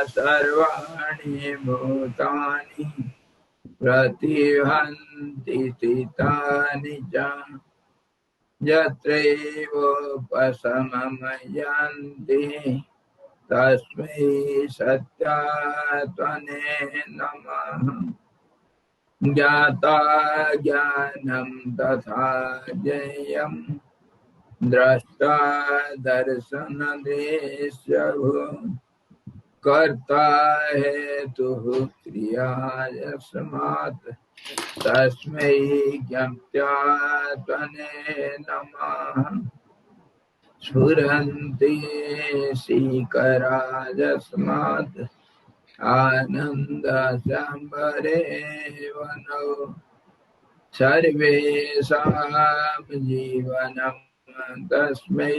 सर्वाणि भूतानि प्रतिहन्ति स्थितानि च यत्रैवोपशमयन्ति तस्मै सत्यात्मने नमः। ज्ञाता ज्ञानं तथा ज्ञेयं द्रष्टा दर्शनदृश्यः कर्ता हेतुः क्रिया यस्मात् तस्मै ज्ञात्यात्मने नमः। स्फुरन्ति सीकरा यस्मात् आनन्दसम्भरे वनो सर्वेषां जीवनं तस्मै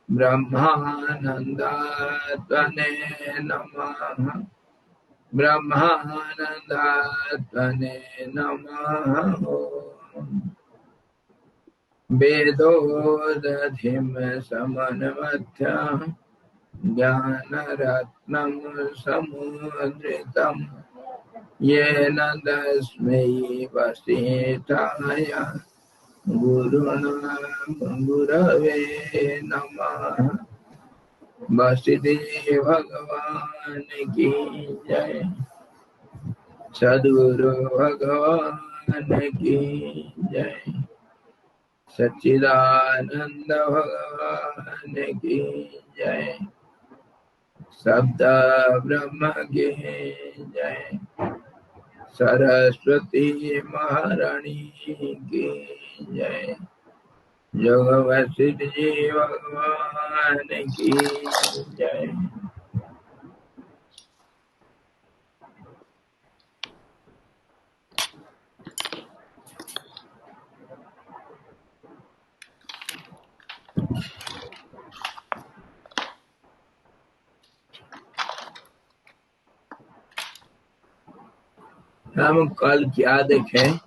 ब्रह्मानन्दात्मने नमः। ब्रह्मानन्दात्मने नमः। वेदोदधिं समन्वथ्य ज्ञानरत्नं समुद्रितं येन तस्मै वसिष्ठाय गुरवे नमः। वसुदेव भगवान की जय। सद्गुरु भगवान की जय। सच्चिदानंद भगवान की जय। शब्द ब्रह्म की जय। सरस्वती महारानी की जय। योग वशिष्ठ जी भगवान की जय। हम कल क्या देखें?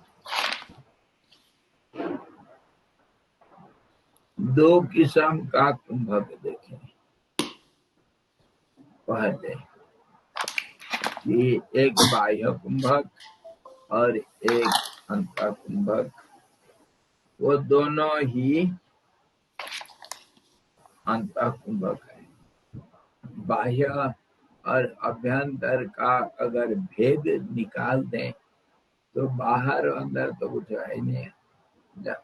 दो किस्म का कुंभक देखें। पहले कि एक बाह्य कुंभक और एक अंतर कुंभक, वो दोनों ही अंतर कुंभक है। बाह्य और अभ्यंतर का अगर भेद निकाल दें तो बाहर अंदर तो कुछ है नहीं,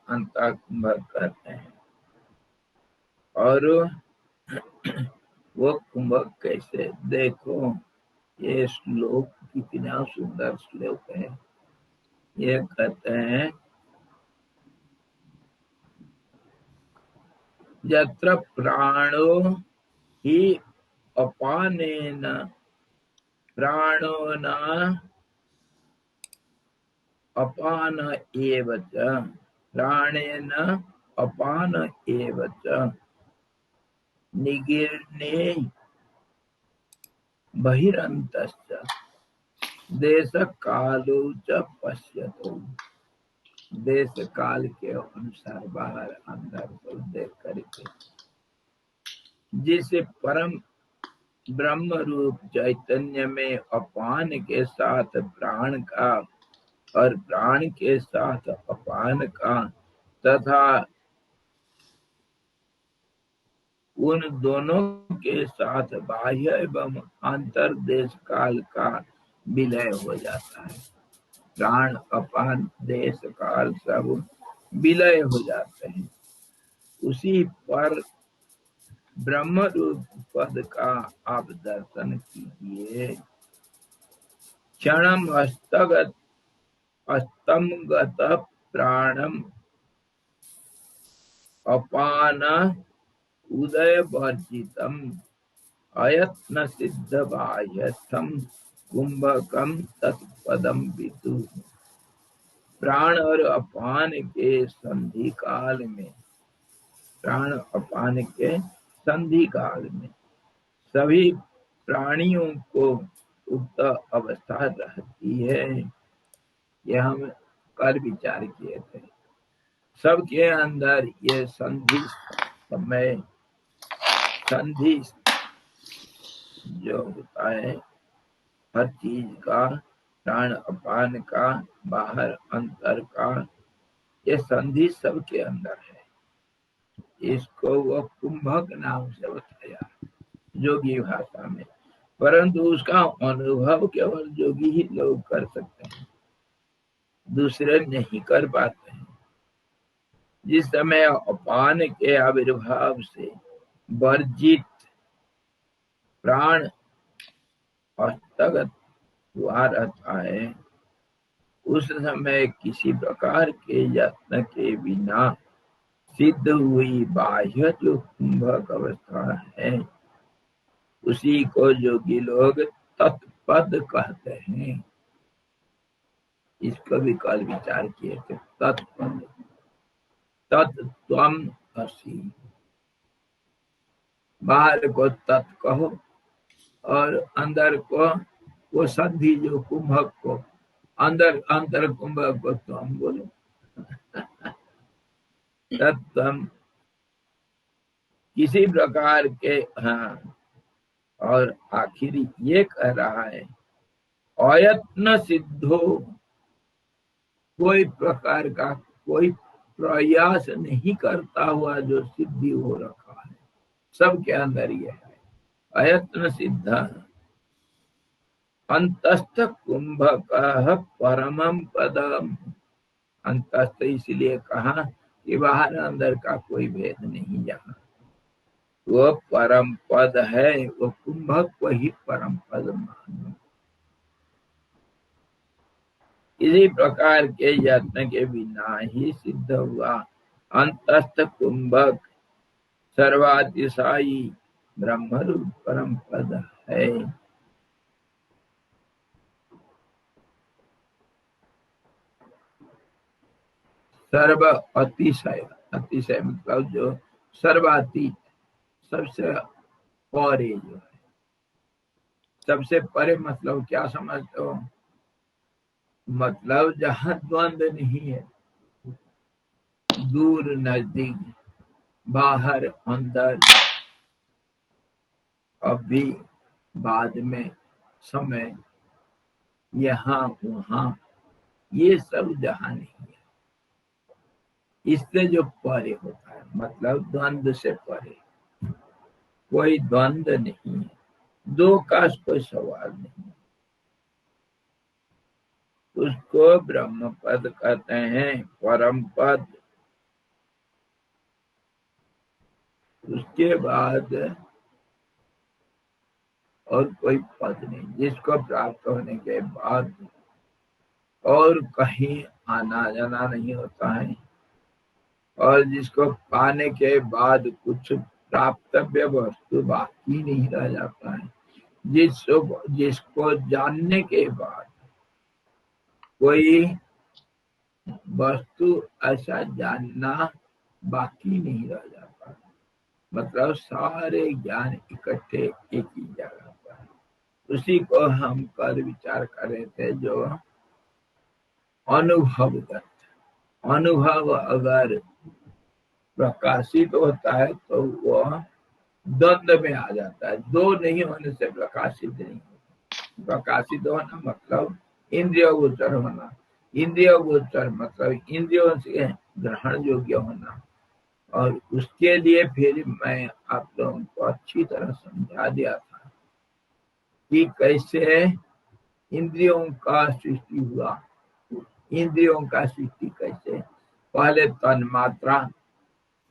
अंतर कुंभक कहते हैं। और वो कुंभक कैसे? देखो, ये श्लोक कितना सुंदर श्लोक है। ये कहते हैं, यत्र प्राणो हि अपानेन प्राणो न अपान एव च प्राणेन अपान एव च निगीर्णे बहिरन्तश्च देश कालो च पश्यतो। देश काल के अनुसार बाहर अंदर को देख करके जिसे परम ब्रह्म रूप चैतन्य में अपान के साथ प्राण का और प्राण के साथ अपान का तथा उन दोनों के साथ बाह्य एवं अंतर देश काल का विलय हो जाता है। प्राण अपान देश काल सब विलय हो जाते हैं। उसी पर ब्रह्म रूप पद का आप दर्शन कीजिए। क्षणम अस्तमगत प्राणम अपान उदय वर्जितम अयत्न सिद्ध बाह्यस्थम कुंभकम तत्पदम विदु। प्राण और अपान के संधि काल में, प्राण अपान के संधि काल में सभी प्राणियों को उक्त अवस्था रहती है। यह हम कल विचार किए थे। सबके अंदर ये संधि समय, संधि जो होता है हर चीज का, प्राण अपान का, बाहर अंतर का, ये संधि सबके अंदर है। इसको वो कुंभक नाम से बताया जोगी भाषा में, परंतु उसका अनुभव केवल जोगी ही लोग कर सकते हैं, दूसरे नहीं कर पाते हैं। जिस समय अपान के आविर्भाव से वर्जित प्राण हस्तगत हुआ रहता है, उस समय किसी प्रकार के यत्न के बिना सिद्ध हुई बाह्य जो कुंभक अवस्था है, उसी को योगी लोग तत्पद कहते हैं। इसको भी कल विचार किए थे। तत्पद, तत्त्वम असि, बाहर को तत् कहो और अंदर को वो संधि जो कुंभक को, अंदर अंतर कुंभक को तुम बोलो। तत्त्वम किसी प्रकार के, हाँ, और आखिरी ये कह रहा है अयत्न सिद्धो, कोई प्रकार का कोई प्रयास नहीं करता हुआ जो सिद्धि हो रखा है, सबके अंदर ये है अयत्न सिद्ध। अंतस्थ कुंभक परमम पदम, अंतस्थ इसलिए कहा कि बाहर अंदर का कोई भेद नहीं, यहाँ वो परम पद है, वो कुंभक को ही परम पद मानो। इसी प्रकार के यत्न के बिना ही सिद्ध हुआ अंतस्थ कुंभक सर्वातिशायी ब्रह्मरूप परम पद है। सर्व अतिशय, अतिशय मतलब जो सर्वातीत, सबसे परे जो है, सबसे परे मतलब क्या समझते हो? मतलब जहाँ द्वंद्व नहीं है, दूर नजदीक, बाहर अंदर, अभी बाद में, समय, यहाँ वहाँ, ये सब जहाँ नहीं है, इससे जो परे होता है, मतलब द्वंद्व से परे, कोई द्वंद्व नहीं है, दो का कोई सवाल नहीं, उसको ब्रह्म पद कहते हैं, परम पद। उसके बाद और कोई पद नहीं, जिसको प्राप्त होने के बाद और कहीं आना जाना नहीं होता है, और जिसको पाने के बाद कुछ प्राप्तव्य वस्तु बाकी नहीं रह जाता है, जिसको जानने के बाद कोई वस्तु ऐसा जानना बाकी नहीं रह जाता, मतलब सारे ज्ञान इकट्ठे एक ही जगह पर। उसी को हम कल विचार कर रहे थे, जो अनुभवगत, अनुभव अगर प्रकाशित होता है तो वह द्वंद्व में आ जाता है, दो नहीं होने से प्रकाशित नहीं होता। प्रकाशित होना मतलब इंद्रिय गोचर होना, इंद्रिय गोचर मतलब इंद्रियों से ग्रहण योग्य होना। और उसके लिए फिर मैं आप लोगों को अच्छी तरह समझा दिया था कि कैसे इंद्रियों का सृष्टि हुआ, इंद्रियों का सृष्टि कैसे, पहले तन्मात्रा,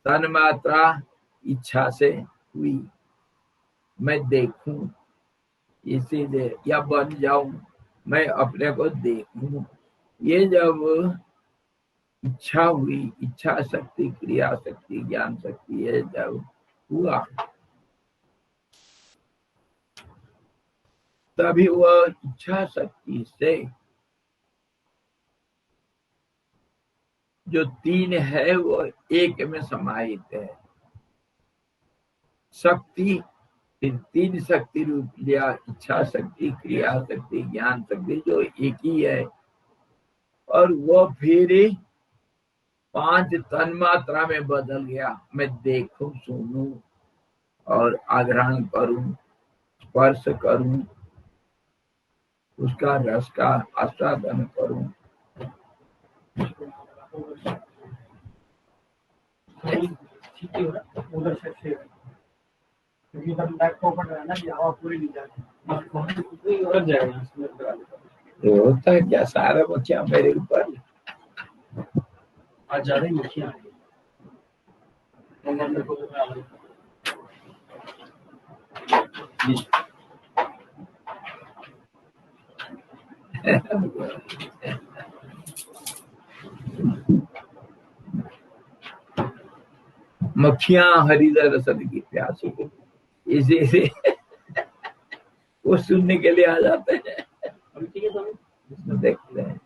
तन्मात्रा इच्छा से हुई, मैं देखूं इसीलिए, या बन जाऊं, मैं अपने को देखूं, ये जब इच्छा हुई, इच्छा शक्ति, क्रिया शक्ति, ज्ञान शक्ति, ये जब हुआ, तभी वह इच्छा शक्ति से जो तीन है वो एक में समाहित है। शक्ति, फिर तीन शक्ति रूप लिया, इच्छा शक्ति, क्रिया शक्ति, ज्ञान शक्ति, जो एक ही है, और वो फिर 5 तन्मात्रा में बदल गया, मैं देखूं, सुनूं और आग्रहण करूं, स्पर्श करूं, उसका रस का आस्वादन करूं। ये होता है क्या, सारा बच्चा मेरे ऊपर आज ज्यादा ही मक्खियां मक्खियां हरिदर रसद की प्यासी, इसी वो सुनने के लिए आ जाते हैं, देखते हैं।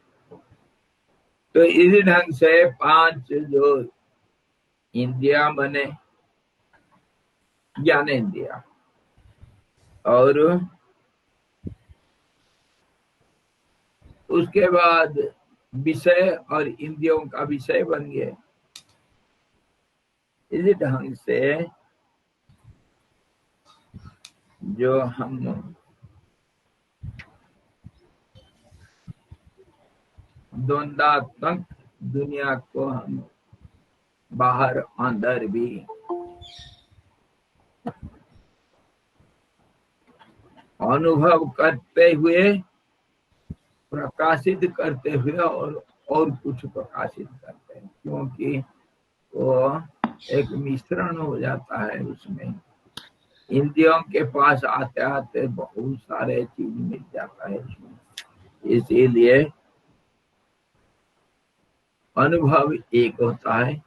तो इसी ढंग से 5 जो इंद्रिया बने, ज्ञानेंद्रिया और उसके बाद विषय और इंद्रियों का विषय बन गए। इसी ढंग से जो हम द्वंदात्मक दुनिया को हम बाहर अंदर भी अनुभव करते हुए, प्रकाशित करते हुए और कुछ प्रकाशित करते हैं, क्योंकि वो एक मिश्रण हो जाता है। उसमें इंद्रियों के पास आते आते बहुत सारे चीज मिल जाता है उसमें, इसीलिए अनुभव एक होता है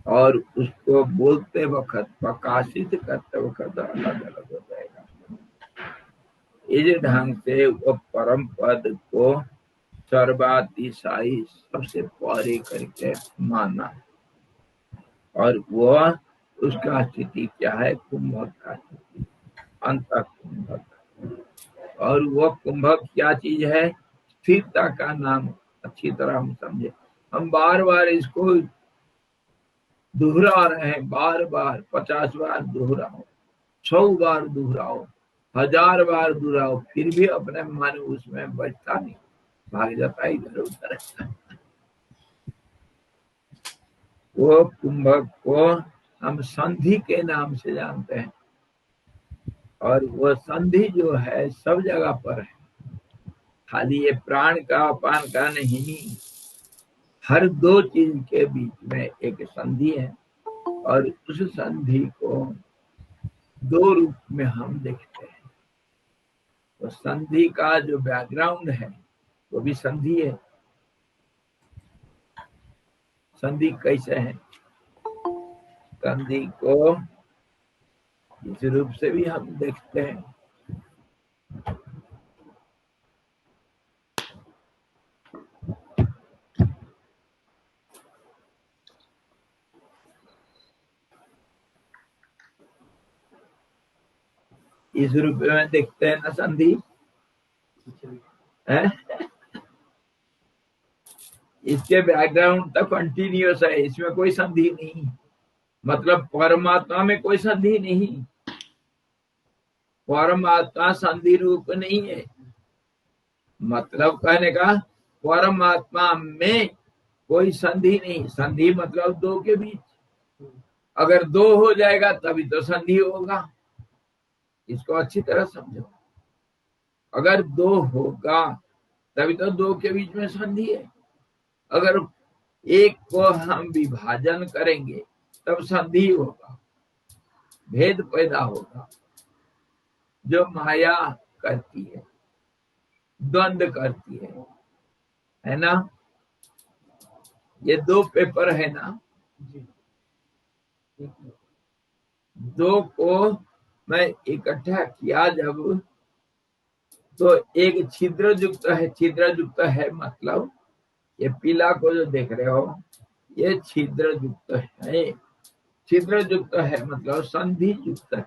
और उसको बोलते वक्त, प्रकाशित करते वक्त अलग अलग हो जाएगा। इस ढंग से वो परम पद को सर्वातिशायी सबसे परे करके माना, और वो उसका स्थिति क्या है, कुंभक का स्थिति, अंत कुंभक। और वो कुंभक क्या चीज है, स्थिरता का नाम। अच्छी तरह हम समझे, हम बार बार इसको दोहरा रहे हैं, बार बार 50 बार दोहराओ, 100 बार दोहराओ, 1000 बार दोहराओ, फिर भी अपने मन उसमें बचता नहीं, भाग जाता है इधर उधर। वो कुंभक को हम संधि के नाम से जानते हैं, और वो संधि जो है सब जगह पर है, खाली ये प्राण का अपान का नहीं, हर 2 चीज के बीच में एक संधि है, और उस संधि को 2 रूप में हम देखते हैं। तो संधि का जो बैकग्राउंड है वो भी संधि है। संधि कैसे है, संधि को इस रूप से भी हम देखते हैं। इस रूप में देखते हैं ना संधि है? इसके बैकग्राउंड तक कंटिन्यूअस है, इसमें कोई संधि नहीं, मतलब परमात्मा में कोई संधि नहीं, परमात्मा संधि रूप नहीं है। मतलब कहने का, परमात्मा में कोई संधि नहीं, संधि मतलब 2 के बीच, अगर 2 हो जाएगा तभी तो संधि होगा। इसको अच्छी तरह समझो, अगर 2 होगा तभी तो 2 के बीच में संधि है। अगर एक को हम विभाजन करेंगे तब संधि होगा, भेद पैदा होगा, जो माया करती है, द्वंद करती है ना। ये 2 पेपर है ना, 2 को मैं इकट्ठा किया जब, तो एक छिद्र युक्त है, छिद्र युक्त है मतलब ये पीला को जो देख रहे हो ये छिद्र युक्त है, छिद्र युक्त है मतलब संधि युक्त है।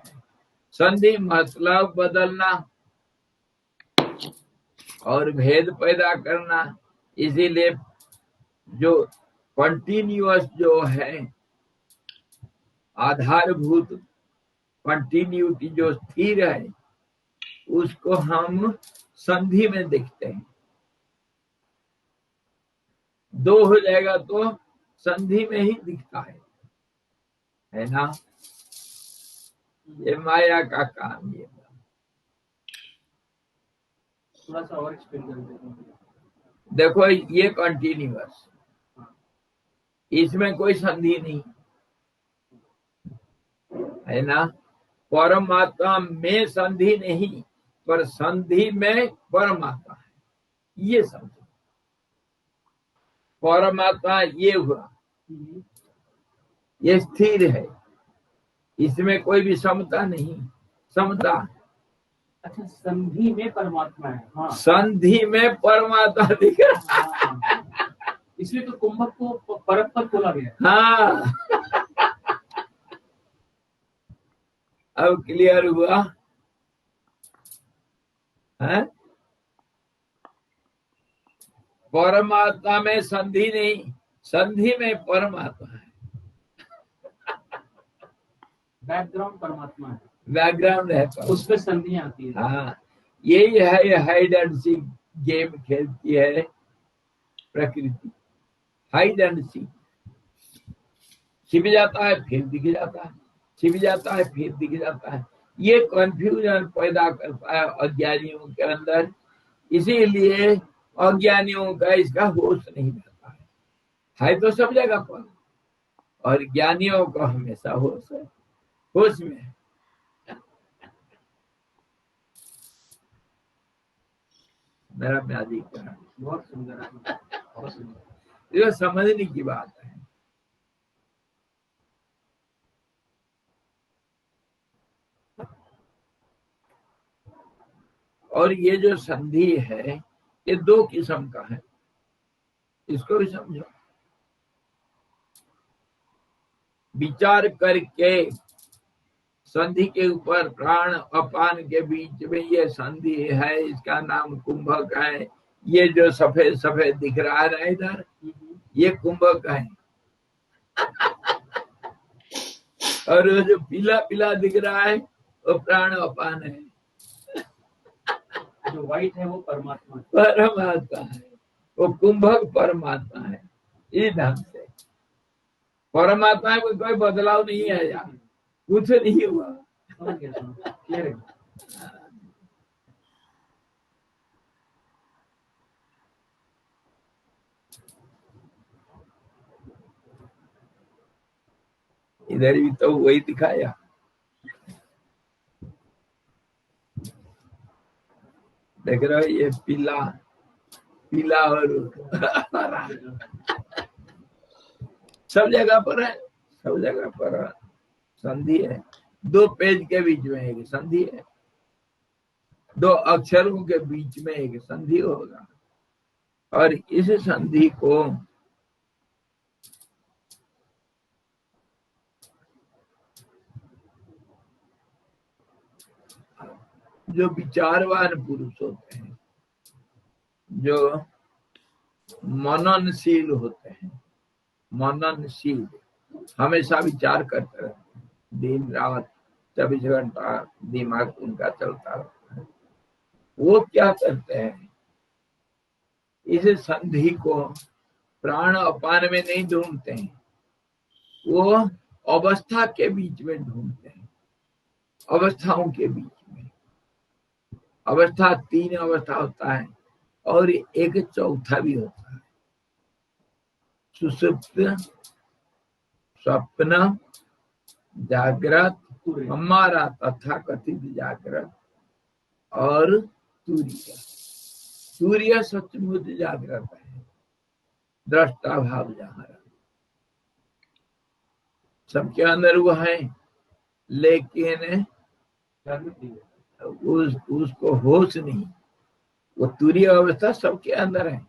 संधि मतलब बदलना और भेद पैदा करना, इसीलिए जो कंटिन्यूअस जो है, आधारभूत कंटिन्यूटी जो स्थिर है, उसको हम संधि में देखते हैं। दो हो जाएगा तो संधि में ही दिखता है ना। ये माया का काम। ये थोड़ा सा और एक्सप्लेन कर देते। देखो ये कंटिन्यूअस, इसमें कोई संधि नहीं है ना। परमात्मा में संधि नहीं, पर संधि में परमात्मा है, ये समझो। परमात्मा ये हुआ, ये स्थिर है, इसमें कोई भी समता नहीं, समता। अच्छा, संधि में परमात्मा है। हाँ, संधि में परमात्मा दिख रहा। हाँ, इसलिए तो कुंभक को परम पद बोला गया। हाँ, अब क्लियर हुआ है। परमात्मा में संधि नहीं, संधि में परमात्मा है। बैकग्राउंड परमात्मा है, बैकग्राउंड है, उसमें संधि आती है। हाँ, यही है हाइड एंड सीक गेम खेलती है प्रकृति। हाइड एंड सीक, छिप जाता है फिर दिख जाता है, छिप जाता है फिर दिख जाता है। ये कंफ्यूजन पैदा करता है अज्ञानियों के अंदर, इसीलिए अज्ञानियों का इसका होश नहीं रहता है तो सब जगह पर, और ज्ञानियों का हमेशा होश है, होश में है। मेरा म्याजी का बहुत सुंदर है, बहुत सुंदर। ये समझने की बात है। और ये जो संधि है ये दो किस्म का है, इसको भी समझो। विचार करके संधि के ऊपर प्राण अपान के बीच में ये संधि है, इसका नाम कुंभक है। ये जो सफेद सफेद दिख रहा है ना इधर, ये कुंभक है। और वो जो पीला पीला दिख रहा है वो प्राण अपान है। जो व्हाइट है वो परमात्मा है। परमात्मा है, वो कुंभक परमात्मा है। इस ढंग से परमात्मा में कोई बदलाव नहीं है यार, कुछ नहीं हुआ। इधर भी तो वही दिखाया। देख रहे हो, ये पीला पीला और हरा सब जगह पर है, सब जगह पर संधि है। दो पेज के बीच में एक संधि है, दो अक्षरों के बीच में एक संधि होगा, और इस संधि को जो विचारवान पुरुष होते हैं, जो मननशील होते हैं, मननशील हमेशा विचार करते रहते हैं, दिन रात 24 घंटा दिमाग उनका चलता रहता है। वो क्या करते हैं, इस संधि को प्राण अपान में नहीं ढूंढते हैं, वो अवस्था के बीच में ढूंढते हैं, अवस्थाओं के बीच में। अवस्था 3 अवस्था होता है और एक चौथा भी होता है, सुषुप्त, स्वप्न, जागृत, हमारा तथा कथित जागृत, और तुरीय। तुरीय सचमुच जागृत है, दृष्टा भाव जहाँ सबके अंदर वो है, लेकिन उसको होश नहीं। वो तुरीय अवस्था सबके अंदर है।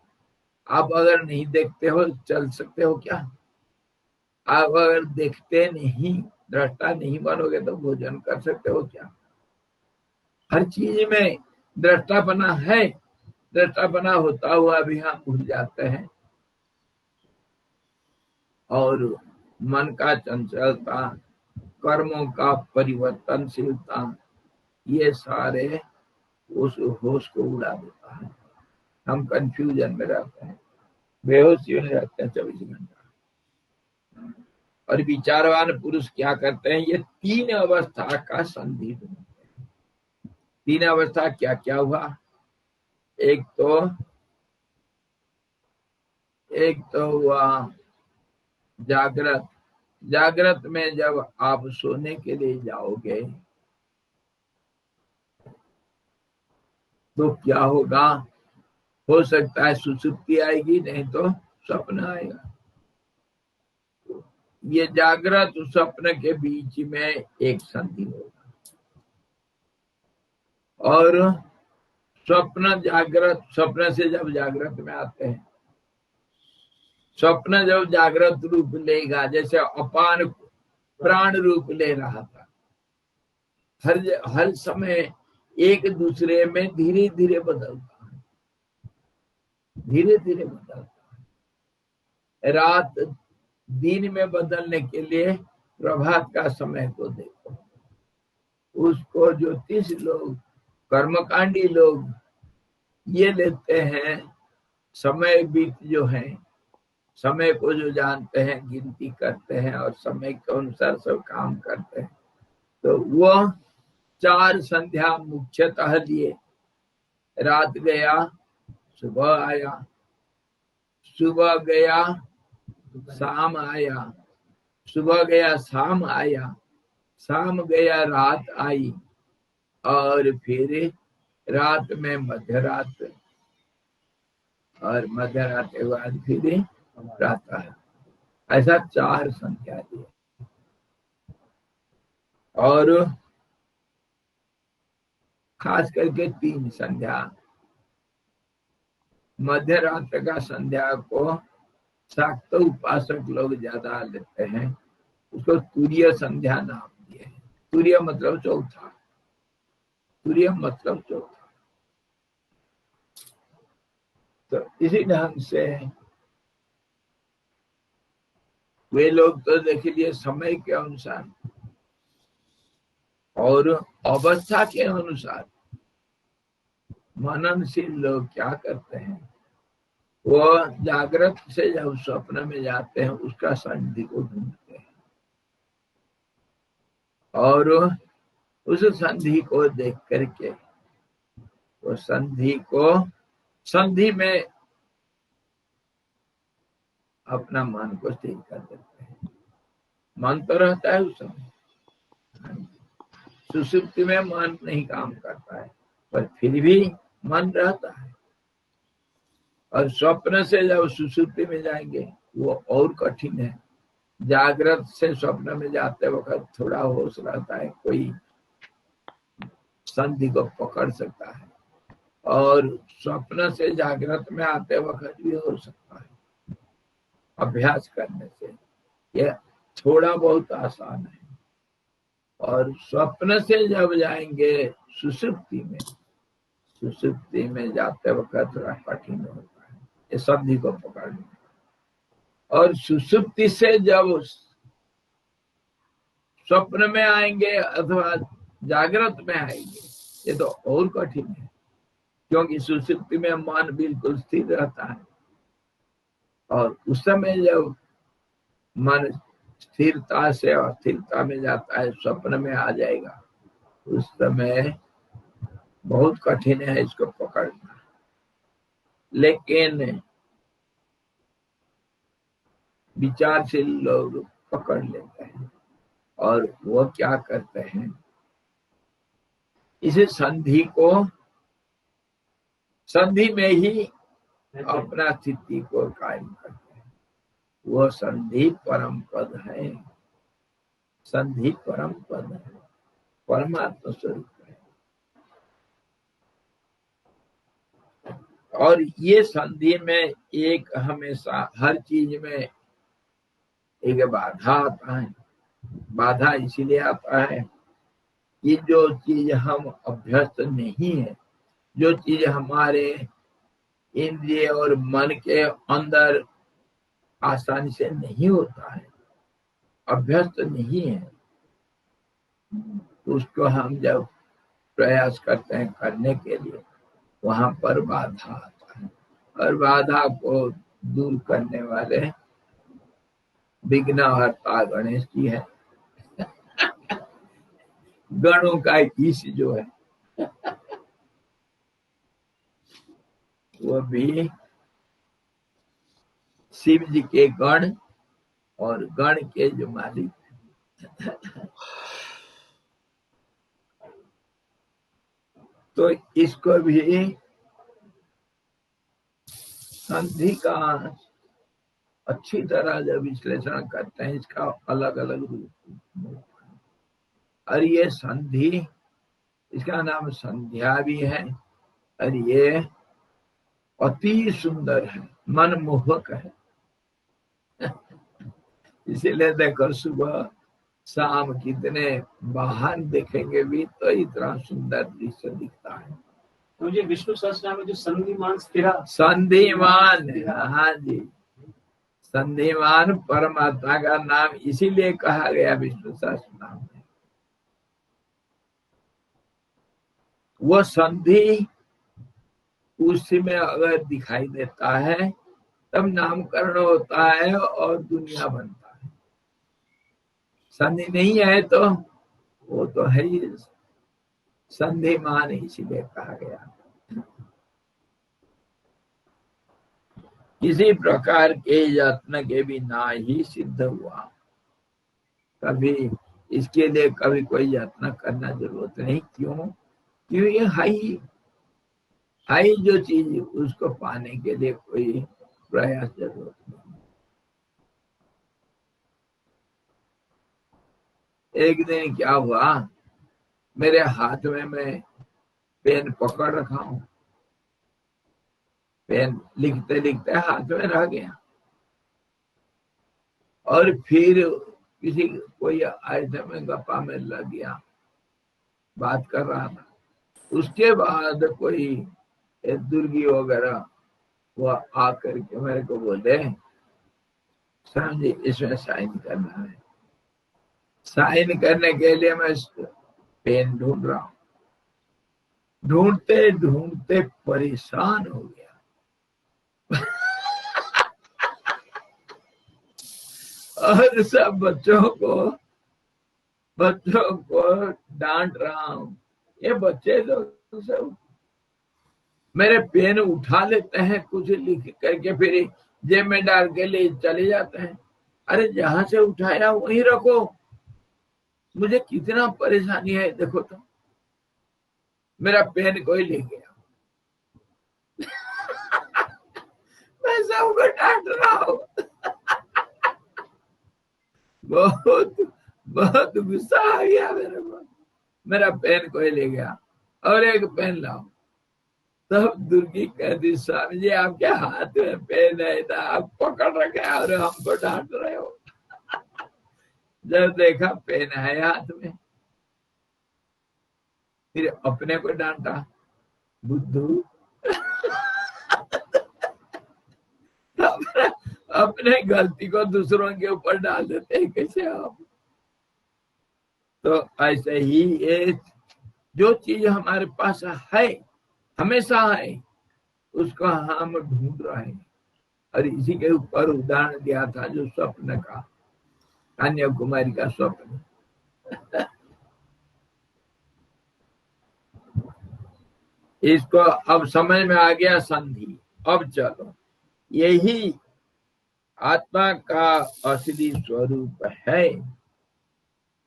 आप अगर नहीं देखते हो चल सकते हो क्या? आप अगर देखते नहीं, दृष्टा नहीं बनोगे तो भोजन कर सकते हो क्या? हर चीज में दृष्टापना है, दृष्टापना होता हुआ भी हम भूल जाते हैं। और मन का चंचलता, कर्मों का परिवर्तनशीलता, ये सारे उस होश को उड़ा देता है। हम कंफ्यूजन में रहते हैं, बेहोशी में रहते हैं 24 घंटा। और विचारवान पुरुष क्या करते हैं, ये तीन अवस्था का संधि ढूंढते हैं। तीन अवस्था क्या क्या हुआ, एक तो हुआ जागृत। जागृत में जब आप सोने के लिए जाओगे तो क्या होगा, हो सकता है सुसुप्ति आएगी, नहीं तो स्वप्न आएगा। ये जागृत स्वप्न के बीच में एक संधि होगा। और स्वप्न से जब जागृत में आते हैं, स्वप्न जब जागृत रूप लेगा, जैसे अपान प्राण रूप ले रहा था, हर समय एक दूसरे में धीरे धीरे बदलता है, धीरे धीरे बदलता है। रात दिन में बदलने के लिए प्रभात का समय को देखो। उसको ज्योतिष लोग, कर्मकांडी लोग ये लेते हैं, समय बीत जो है, समय को जो जानते हैं, गिनती करते हैं और समय के अनुसार सब काम करते हैं। तो वो 4 संध्या मुख्यतः लिए, रात गया सुबह आया, सुबह गया शाम आया, सुबह गया शाम आया, शाम गया रात आई, और फिर रात में मध्य रात, और मध्य रात के बाद फिर रात आया। ऐसा 4 संख्या दी। और खास करके 3 संध्या, मध्य रात्र का संध्या को शाक्त उपासक लोग ज्यादा लेते हैं, उसको तुरीय संध्या नाम दिए। तुरीय मतलब चौथा, तुरीय मतलब चौथा। तो इसी ढंग से वे लोग तो देख लिए समय के अनुसार और अवस्था के अनुसार मननशील लोग क्या करते हैं, वो जागृत से जब स्वप्न में जाते हैं उसका संधि को ढूंढते हैं, और उस संधि को देख करके वो संधि में अपना मन को स्थिर कर देते हैं। मन तो रहता है उस समय, सुसुप्ति में मन नहीं काम करता है, पर फिर भी मन रहता है। और स्वप्न से जब सुसुप्ति में जाएंगे वो और कठिन है। जागृत से स्वप्न में जाते वक्त थोड़ा होश रहता है, कोई संधि को पकड़ सकता है, और स्वप्न से जागृत में आते वक्त भी हो सकता है। अभ्यास करने से यह थोड़ा बहुत आसान है। और स्वप्न से जब जाएंगे सुसुप्ति में जाते वक्त थोड़ा कठिन होता है ये संधि को पकड़ना। और सुसुप्ति से जब स्वप्न में आएंगे अथवा जागृत में आएंगे, ये तो और कठिन है, क्योंकि सुसुप्ति में मन बिल्कुल स्थिर रहता है, और उस समय जब मन स्थिरता से अस्थिरता में जाता है, स्वप्न में आ जाएगा, उस समय बहुत कठिन है इसको पकड़ना। लेकिन विचारशील लोग पकड़ लेते हैं, और वो क्या करते हैं, इस संधि में ही अपना स्थिति को कायम करते हैं। वो संधि परम पद है, संधि परम पद है, परमात्मा स्वरूप है। और ये संधि में एक हमेशा हर चीज में एक बाधा आता है। बाधा इसीलिए आता है कि जो चीज हम अभ्यस्त नहीं है, जो चीज हमारे इंद्रिय और मन के अंदर आसानी से नहीं होता है, अभ्यस्त नहीं है, तो उसको हम जब प्रयास करते हैं करने के लिए, वहां पर बाधा आता है। और बाधा को दूर करने वाले विघ्नहर्ता गणेश जी है। गणों का ईश जो है वो भी शिव जी के गण और गण के जो मालिक, तो इसको भी संधि का अच्छी तरह जब विश्लेषण करते हैं, इसका अलग अलग रूप, और ये संधि, इसका नाम संध्या भी है, और ये अति सुंदर है, मनमोहक है। इसीलिए देखो सुबह शाम कितने वाहन देखेंगे भी तो इतना सुंदर दृश्य दिखता है। मुझे विष्णु सहस्त्रनाम में जो संधिमान स्थिरा, संधिमान, हाँ जी, संधिमान परमात्मा का नाम इसीलिए कहा गया विष्णु सहस्त्रनाम में। वो संधि उसी में अगर दिखाई देता है तब नामकरण होता है और दुनिया बनता है। संधि नहीं है तो वो तो है ही संधिमान, इसीलिए कहा गया। किसी प्रकार के यत्न के बिना ही सिद्ध हुआ, कभी इसके लिए कभी कोई यत्न करना जरूरत नहीं। क्यों? क्यों? ये हाई जो चीज, उसको पाने के लिए कोई प्रयास जरूरत नहीं। एक दिन क्या हुआ, मेरे हाथ में मैं पेन पकड़ रखा हूं, पेन लिखते लिखते हाथ में रह गया, और फिर किसी कोई ऐसे में गप्पा में लग गया, बात कर रहा था। उसके बाद कोई दुर्गी वगैरह वो आकर के मेरे को बोले, समझे इसमें साइन करना है। साइन करने के लिए मैं पेन ढूंढ रहा हूँ, ढूंढते ढूंढते परेशान हो गया। और सब बच्चों को डांट रहा हूँ। ये बच्चे लोग सब मेरे पेन उठा लेते हैं, कुछ लिख करके फिर जेब में डाल के ले चले जाते हैं। अरे जहां से उठाया वहीं रखो, मुझे कितना परेशानी है। देखो तो मेरा पेन कोई ले गया। मैं सबको डांट रहा हूँ। बहुत बहुत गुस्सा आ गया मेरे को, मेरा पेन कोई ले गया, और एक पेन लाओ। तब दुर्गी कहती, स्वामी जी आपके हाथ में पेन है ना, आप पकड़ रखे और हमको डांट रहे हो। जब देखा पेन है हाथ में, फिर अपने को डांटा, बुद्धू। अपने गलती को दूसरों के ऊपर डाल देते हैं कैसे आप। तो ऐसे ही ये जो चीज हमारे पास है, हमेशा है, उसको हम ढूंढ रहे हैं। और इसी के ऊपर उदाहरण दिया था जो स्वप्न का, कन्याकुमारी का स्वप्न। इसको अब समझ में आ गया संधि। अब चलो, यही आत्मा का असली स्वरूप है,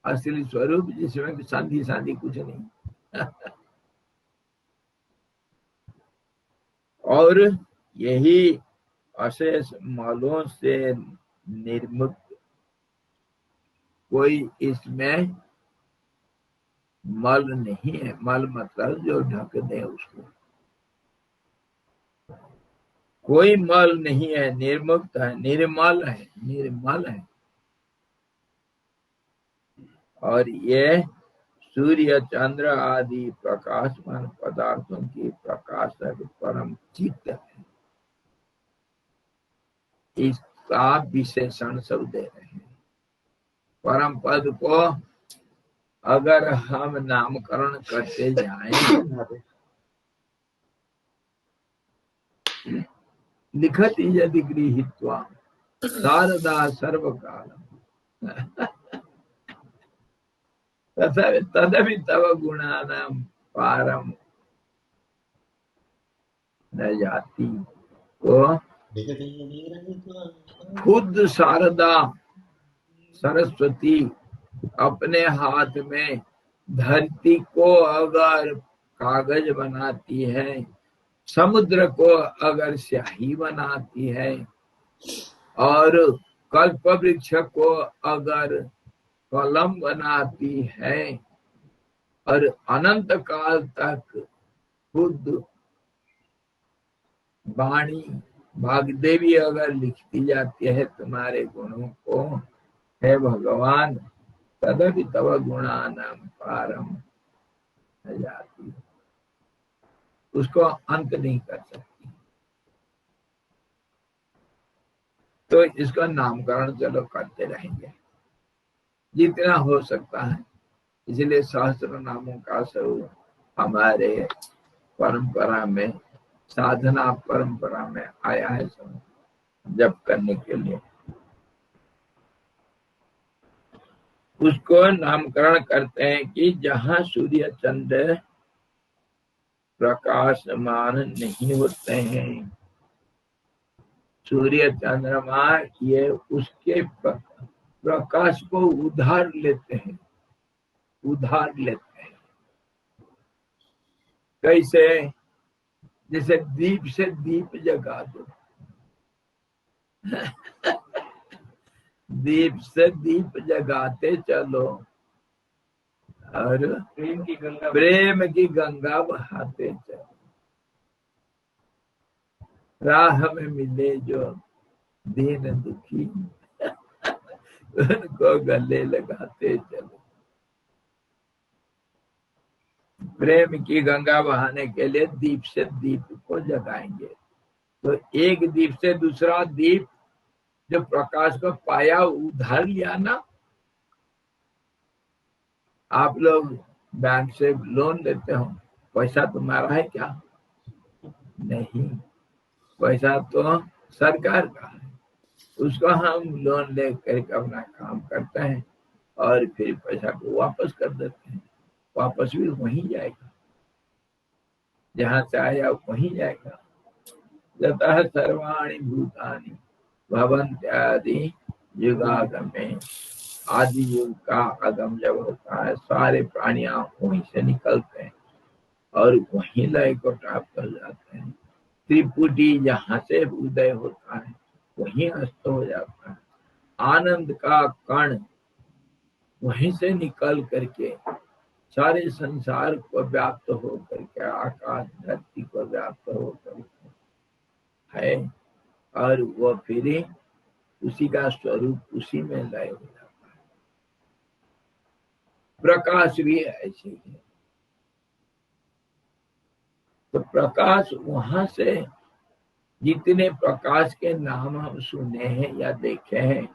असली स्वरूप जिसमें संधि संधि कुछ नहीं। और यही अशेष मलों से निर्मुक्त, कोई इसमें मल नहीं है। मल मतलब जो ढक दे उसको, कोई मल नहीं है, निर्मुक्त है, निर्मल है, निर्मल है। और ये सूर्य चंद्र आदि प्रकाशमान पदार्थों की प्रकाशक परम चित्त है। इसका विशेषण सब दे रहे हैं। परम पद को अगर हम नामकरण करते जाएं, लिखति यदि गृहीत्वा शारदा सर्वकालम् तदपि तव गुणानां पारम न जाती। तो खुद शारदा सरस्वती अपने हाथ में धरती को अगर कागज बनाती है, समुद्र को अगर स्याही बनाती है, और कल्प वृक्ष को अगर कलम बनाती है, और अनंत काल तक खुद वाणी भागदेवी अगर लिखती जाती है तुम्हारे गुणों को, हे भगवान, तदपि तव गुणानां पारम न जाती, उसको अंत नहीं कर सकती। तो इसका नामकरण चलो करते रहेंगे जितना हो सकता है। इसलिए सहस्त्र नामों का स्वरूप हमारे परंपरा में, साधना परंपरा में आया है सब जप करने के लिए। उसको नामकरण करते हैं कि जहां सूर्य चंद्र प्रकाशमान नहीं होते हैं, सूर्य चंद्रमा ये उसके प्रकाश को उधार लेते हैं, उधार लेते हैं। कैसे? जैसे दीप से दीप जगा दो दीप से दीप जगाते चलो और प्रेम की गंगा बहाते चलो। राह में मिले जो दीन दुखी उनको गले लगाते चलो। प्रेम की गंगा बहाने के लिए दीप से दीप को जगाएंगे। तो एक दीप से दूसरा दीप जो प्रकाश को पाया उधार लिया ना। आप लोग बैंक से लोन लेते हो, पैसा तुम्हारा है क्या? नहीं, पैसा तो सरकार का है। उसको हम लोन लेकर अपना काम करते हैं और फिर पैसा को वापस कर देते हैं। वापस भी वहीं जाएगा जहां से आया, वहीं जाएगा। जतः सर्वाणि भूतानि भवन्त्यादि युगागमे, आदि युग का आगम जब होता है, सारे प्राणियां वहीं से निकलते हैं और वहीं लय को प्राप्त हो जाते हैं। त्रिपुटी जहां से उदय होता है वहीं अस्त हो जाता है। आनंद का कण वहीं से निकल करके सारे संसार को व्याप्त हो करके, आकाश धरती को व्याप्त हो करके है, और वो फिर उसी का स्वरूप उसी में लय हो जाता है। प्रकाश भी ऐसे ही है। तो प्रकाश वहां से, जितने प्रकाश के नाम हम सुने हैं या देखे हैं,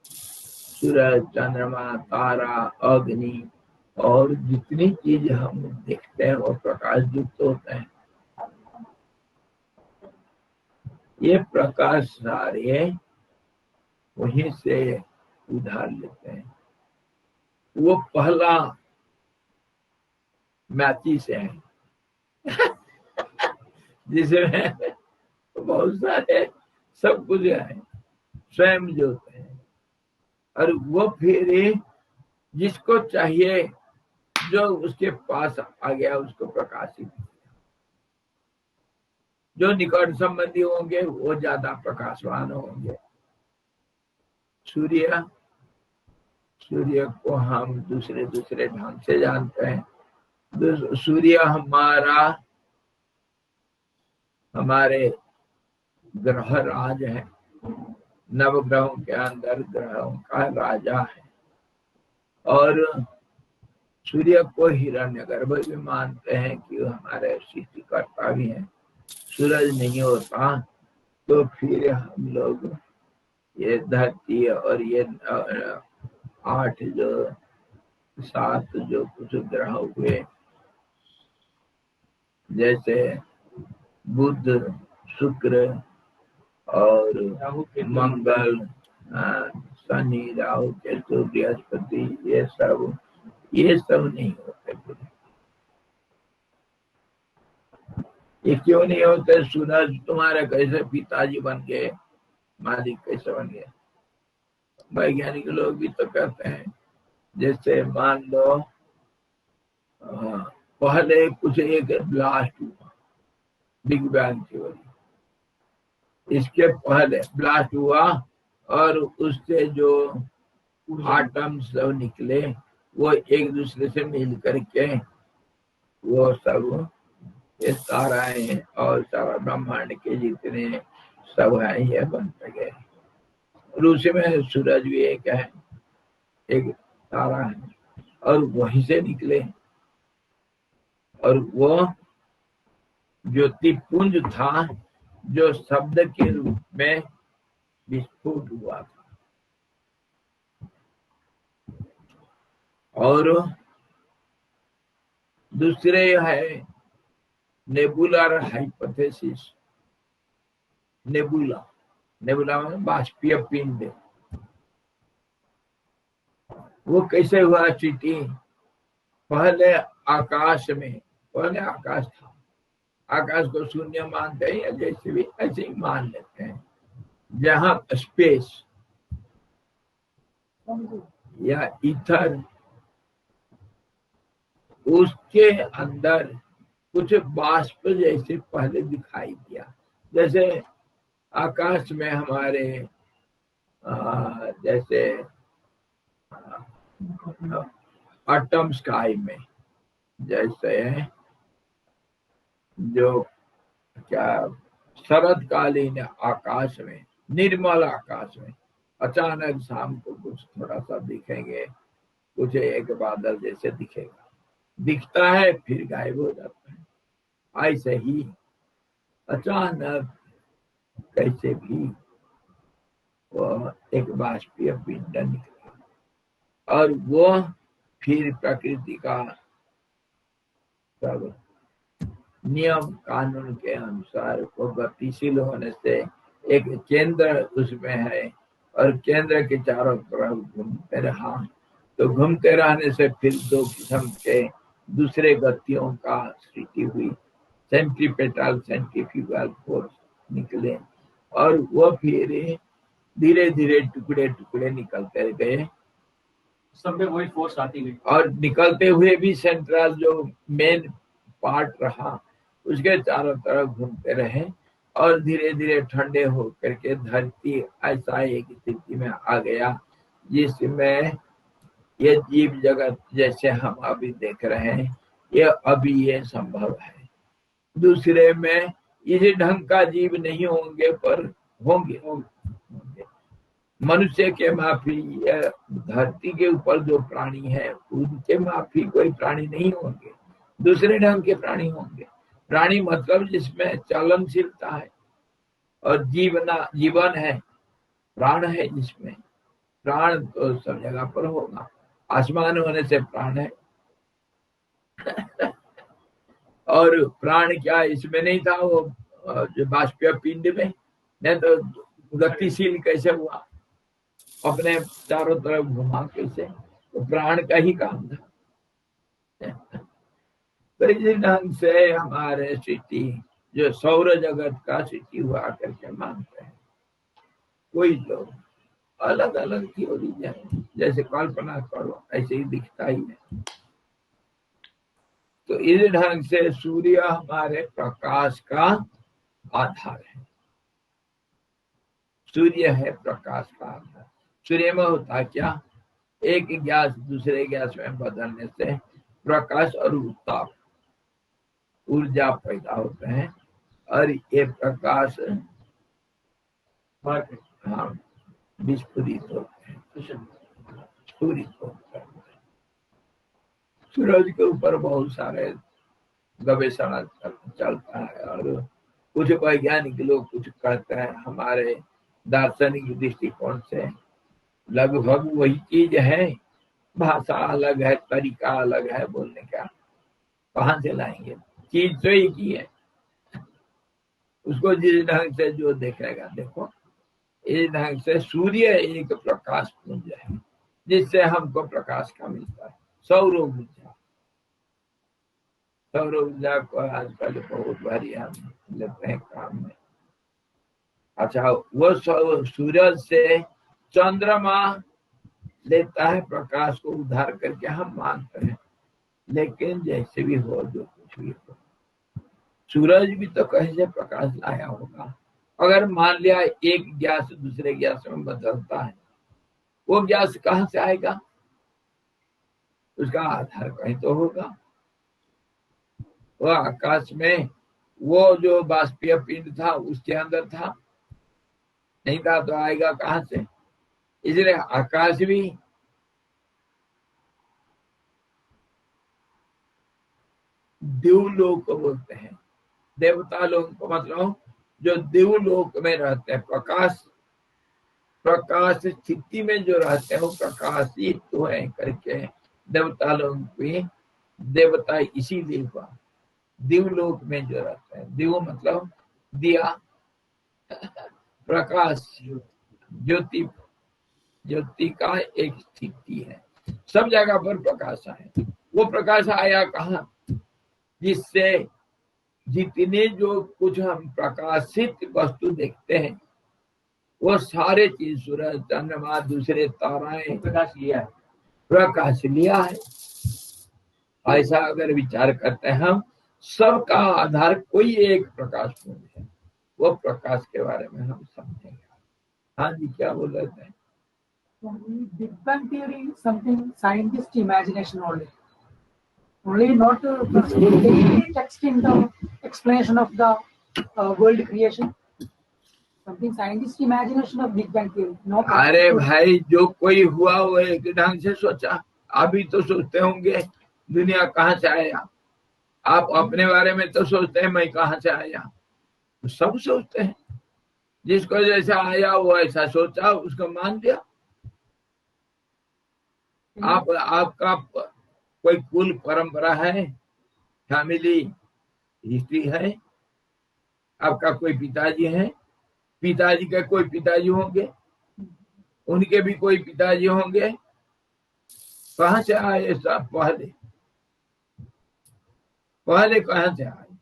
सूरज, चंद्रमा, तारा, अग्नि, और जितनी चीज हम देखते हैं वो प्रकाश युक्त होते हैं। ये प्रकाश सारे वहीं से उधार लेते हैं। वो पहला मैची से है जिसमें बहुत सारे सब कुछ है, स्वयं जोते हैं। और वो फिर जिसको चाहिए, जो उसके पास आ गया उसको प्रकाशित। जो निकट संबंधी होंगे वो ज्यादा प्रकाशवान होंगे। सूर्य को हम दूसरे दूसरे ढंग से जानते हैं। सूर्य हमारे ग्रह राज है, नवग्रहों के अंदर ग्रहों का राजा है। और सूर्य को हिरण्यगर्भ भी मानते हैं कि हमारे सृष्टिकर्ता भी हैं। सूरज नहीं होता तो फिर हम लोग ये धरती और ये 8 जो सात जो कुछ ग्रह हुए, जैसे बुध, शुक्र और राहु केतु मंगल, शनि, राहु, केतु, बृहस्पति, ये सब नहीं होते पूरे। ये क्यों नहीं होते? सूरज तुम्हारे कैसे पिताजी बन गए, मालिक कैसे बन गए? वैज्ञानिक लोग भी तो कहते हैं, जैसे मान लो पहले कुछ एक ब्लास्ट हुआ, बिग बैंग थ्योरी, इसके पहले ब्लास्ट हुआ और उससे जो एटम्स सब निकले वो एक दूसरे से मिल करके वो सब ये ताराएं और सारा ब्रह्मांड के जितने सब है ये बन गए। और उसी में सूरज भी एक है, एक तारा है, और वहीं से निकले। और वो ज्योतिपुंज था जो शब्द के रूप में विस्फोट हुआ था। और दूसरे है नेबुलर हाइपोथेसिस। नेबुला, नेबुला में बाष्पीय पिंड। वो कैसे हुआ चीटी? पहले आकाश में, पहले आकाश था, आकाश को शून्य मानते हैं या जैसे भी ऐसे ही मान लेते हैं, जहां स्पेस या ईथर, उसके अंदर कुछ बाष्प जैसे पहले दिखाई दिया। जैसे आकाश में हमारे जैसे ऑटम स्काई में, जैसे जो क्या शरदकालीन आकाश में, निर्मल आकाश में अचानक शाम को कुछ थोड़ा सा दिखेंगे, कुछ एक बादल जैसे दिखेगा, दिखता है फिर गायब हो जाता है। ऐसे ही अचानक कैसे भी वो एक बाष्पीय पिंड निकला और वो फिर प्रकृति का सब नियम कानून के अनुसार वो गतिशील होने से एक केंद्र उसमें है और केंद्र के चारों तरफ घूमते रहा, तो घूमते रहने से फिर दो किस्म के दूसरे गतियों का सृष्टि हुई, सेंट्रीपेटल, सेंट्रीफ्यूगल फोर्स निकले और वो फिर धीरे धीरे टुकड़े टुकड़े निकलते गए। सब में वही फोर्स आती गई और निकलते हुए भी सेंट्रल जो मेन पार्ट रहा उसके चारों तरफ घूमते रहे और धीरे धीरे ठंडे होकर के धरती ऐसा एक स्थिति में आ गया जिसमें ये जीव जगत जैसे हम अभी देख रहे हैं ये अभी ये संभव है। दूसरे में इसी ढंग का जीव नहीं होंगे पर होंगे। मनुष्य के माफी या धरती के ऊपर जो प्राणी है उनके माफी कोई प्राणी नहीं होंगे, दूसरे ढंग के प्राणी होंगे। प्राणी मतलब जिसमें चलनशीलता है और जीवन है, प्राण है, जिसमें प्राण तो सब जगह पर होगा, आसमान होने से प्राण है और प्राण क्या इसमें नहीं था, वो जो बाष्पीय पिंड में, नहीं तो गतिशील कैसे हुआ, अपने चारों तरफ घुमा कैसे, तो प्राण का ही काम था। तो इसी ढंग से हमारे सृष्टि जो सौर जगत का सृष्टि हुआ करके मानते हैं। कोई लोग अलग अलग थ्योरी है, जैसे कल्पना करो ऐसे ही दिखता ही है। तो इस ढंग से सूर्य हमारे प्रकाश का आधार है, सूर्य है प्रकाश का आधार। सूर्य में होता क्या, एक गैस दूसरे गैस में बदलने से प्रकाश और उत्ताप ऊर्जा पैदा होते हैं और ये प्रकाश हाँ विस्फोरित होते हैं, स्फुरित होते हैं। सूरज के ऊपर बहुत सारे गवेषणा चलता है और कुछ वैज्ञानिक लोग कुछ कहते हैं, हमारे दार्शनिक दृष्टिकोण से लगभग वही चीज है भाषा अलग है, तरीका अलग है बोलने का, कहाँ से लाएंगे? चीज तो एक ही है। उसको जिस ढंग से जो देखेगा, देखो इस ढंग से सूर्य एक प्रकाश पुंज है जिससे हमको प्रकाश का मिलता है। सौर ऊर्जा, सौर ऊर्जा को आजकल बहुत भारी हम लेते हैं काम में। अच्छा, वो सूरज से चंद्रमा लेता है प्रकाश को उधार करके, हम मानते हैं। लेकिन जैसे भी हो, जो कुछ भी हो, सूरज भी तो कहीं से प्रकाश लाया होगा। अगर मान लिया एक गैस दूसरे गैस में बदलता है, वो गैस कहाँ से आएगा? उसका आधार कहीं तो होगा। वो आकाश में वो जो बाष्पीय पिंड था उसके अंदर था, नहीं था तो आएगा कहाँ से? इसलिए आकाश भी देवलोक बोलते हैं। देवता लोग को मतलब जो देवलोक में रहते हैं, प्रकाश प्रकाश स्थिति में जो रहते हैं वो प्रकाशित तो है करके देवता लोग भी देवता इसीलिए हुआ। देवलोक में जो रहते हैं, देव मतलब दिया, प्रकाश ज्योति, ज्योति का एक स्थिति है। सब जगह पर प्रकाश है। वो प्रकाश आया कहाँ? जिससे जितने जो कुछ हम प्रकाशित वस्तु देखते हैं वो सारे चीज, सूरज, चंद्रमा, दूसरे ताराएं, प्रकाश लिया है, प्रकाश लिया है। ऐसा अगर विचार करते हैं हम, सबका आधार कोई एक प्रकाश पुंज है। वो प्रकाश के बारे में हम समझेंगे। हाँ जी, क्या बोल रहे थे? Big Bang theory is something scientist imagination only not any text in the explanation of the world creation. Something scientist imagination of Big Bang theory. No. अरे भाई, जो कोई हुआ वो एक ढंग से सोचा। अभी तो सोचते होंगे दुनिया कहाँ से आया। आप अपने बारे में तो सोचते हैं मैं कहाँ से आया, तो सब सोचते हैं। जिसको जैसा आया वो ऐसा सोचा, उसको मान दिया। आपका कोई कुल परंपरा है, फैमिली हिस्ट्री है, आपका कोई पिताजी है, पिताजी के कोई पिताजी होंगे, उनके भी कोई पिताजी होंगे। कहाँ से आए सब? पहले कहाँ से आए?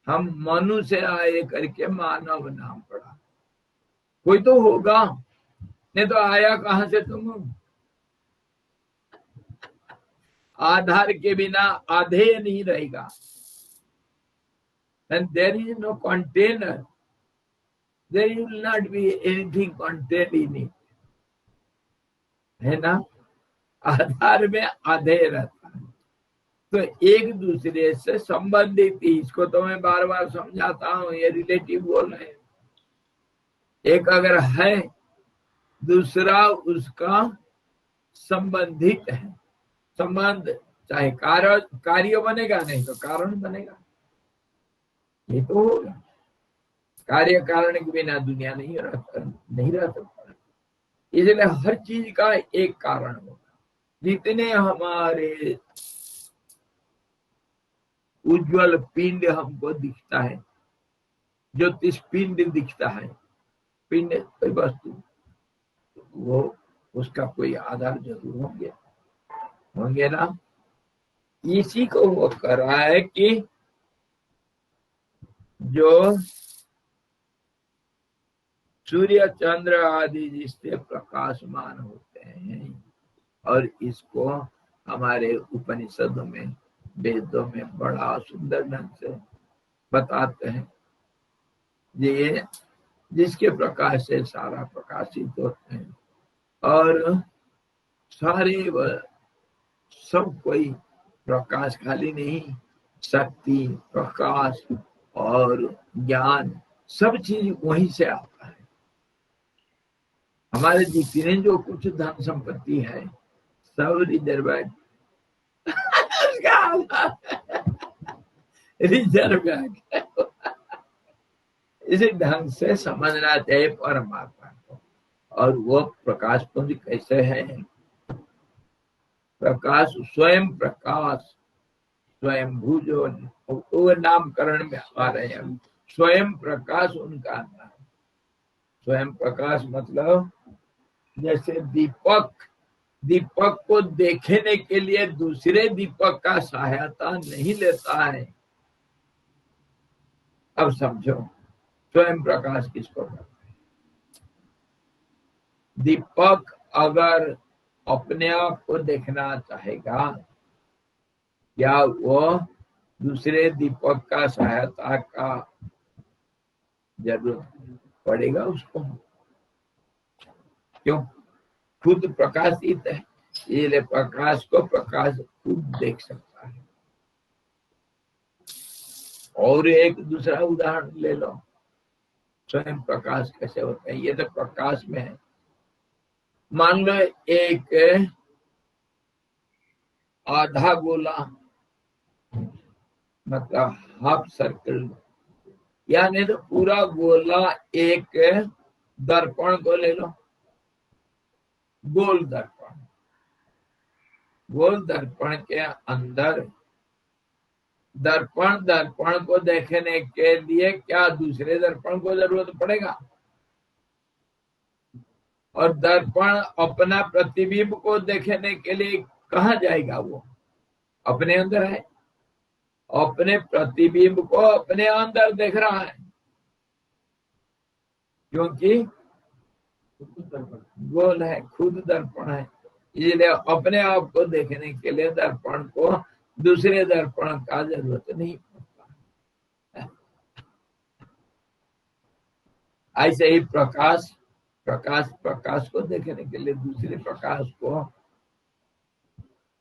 हम मनु से आए करके मानव नाम पड़ा। कोई तो होगा, नहीं तो आया कहाँ से तुम? आधार के बिना आधेय नहीं रहेगा। And there is no container. There will not be anything contained in it. है ना? आधार में आधेय रहता है, तो एक दूसरे से संबंधित। इसको तो मैं बार बार समझाता हूँ, ये रिलेटिव बोल रहे हैं। एक अगर है, दूसरा उसका संबंधित है। संबंध चाहे कार्य बनेगा, नहीं तो कारण बनेगा। ये तो होगा। कार्य कारण के बिना दुनिया नहीं रह सकता। इसलिए हर चीज का एक कारण होगा। जितने हमारे उज्जवल पिंड हमको दिखता है, ज्योतिष पिंड दिखता है, पिंड कोई वस्तु, वो उसका कोई आधार जरूर होंगे ना। इसी को वो कर रहा है कि जो सूर्य चंद्र आदि जिससे प्रकाशमान होते हैं, और इसको हमारे उपनिषदों में, वेदों में बड़ा सुंदर ढंग से बताते हैं। ये जिसके प्रकाश से सारा प्रकाशित होते हैं, और सारे सब कोई प्रकाश खाली नहीं, शक्ति, प्रकाश और ज्ञान, सब चीज वहीं से आता है। हमारे जितने जो कुछ धन संपत्ति है सब रिजर्व बैंक रिजर्व बैंक इसी ढंग से समझना चाहिए परमात्मा को। और वो प्रकाश पुंज कैसे है? प्रकाश स्वयं प्रकाश, स्वयंभू जो वो नामकरण में आ रहे हैं, स्वयं प्रकाश उनका नाम। स्वयं प्रकाश मतलब जैसे दीपक, दीपक को देखने के लिए दूसरे दीपक का सहायता नहीं लेता है। अब समझो स्वयं प्रकाश किसको कहते हैं। दीपक अगर अपने आप को देखना चाहेगा, क्या वो दूसरे दीपक का सहायता का जरूरत पड़ेगा उसको? क्यों? खुद प्रकाशित है, इसलिए प्रकाश को प्रकाश खुद देख सकता है। और एक दूसरा उदाहरण ले लो, स्वयं प्रकाश कैसे होता है। ये तो प्रकाश में है। मान लो एक आधा गोला, मतलब हाफ सर्कल, या नहीं तो पूरा गोला एक दर्पण को ले लो, गोल दर्पण। गोल दर्पण के अंदर दर्पण को देखने के लिए क्या दूसरे दर्पण को जरूरत पड़ेगा? और दर्पण अपना प्रतिबिंब को देखने के लिए कहाँ जाएगा? वो अपने अंदर है, अपने प्रतिबिंब को अपने अंदर देख रहा है, क्योंकि गोल है, खुद दर्पण है। इसलिए अपने आप को देखने के लिए दर्पण को दूसरे दर्पण का जरूरत नहीं पड़ता। ऐसे ही प्रकाश को देखने के लिए दूसरे प्रकाश को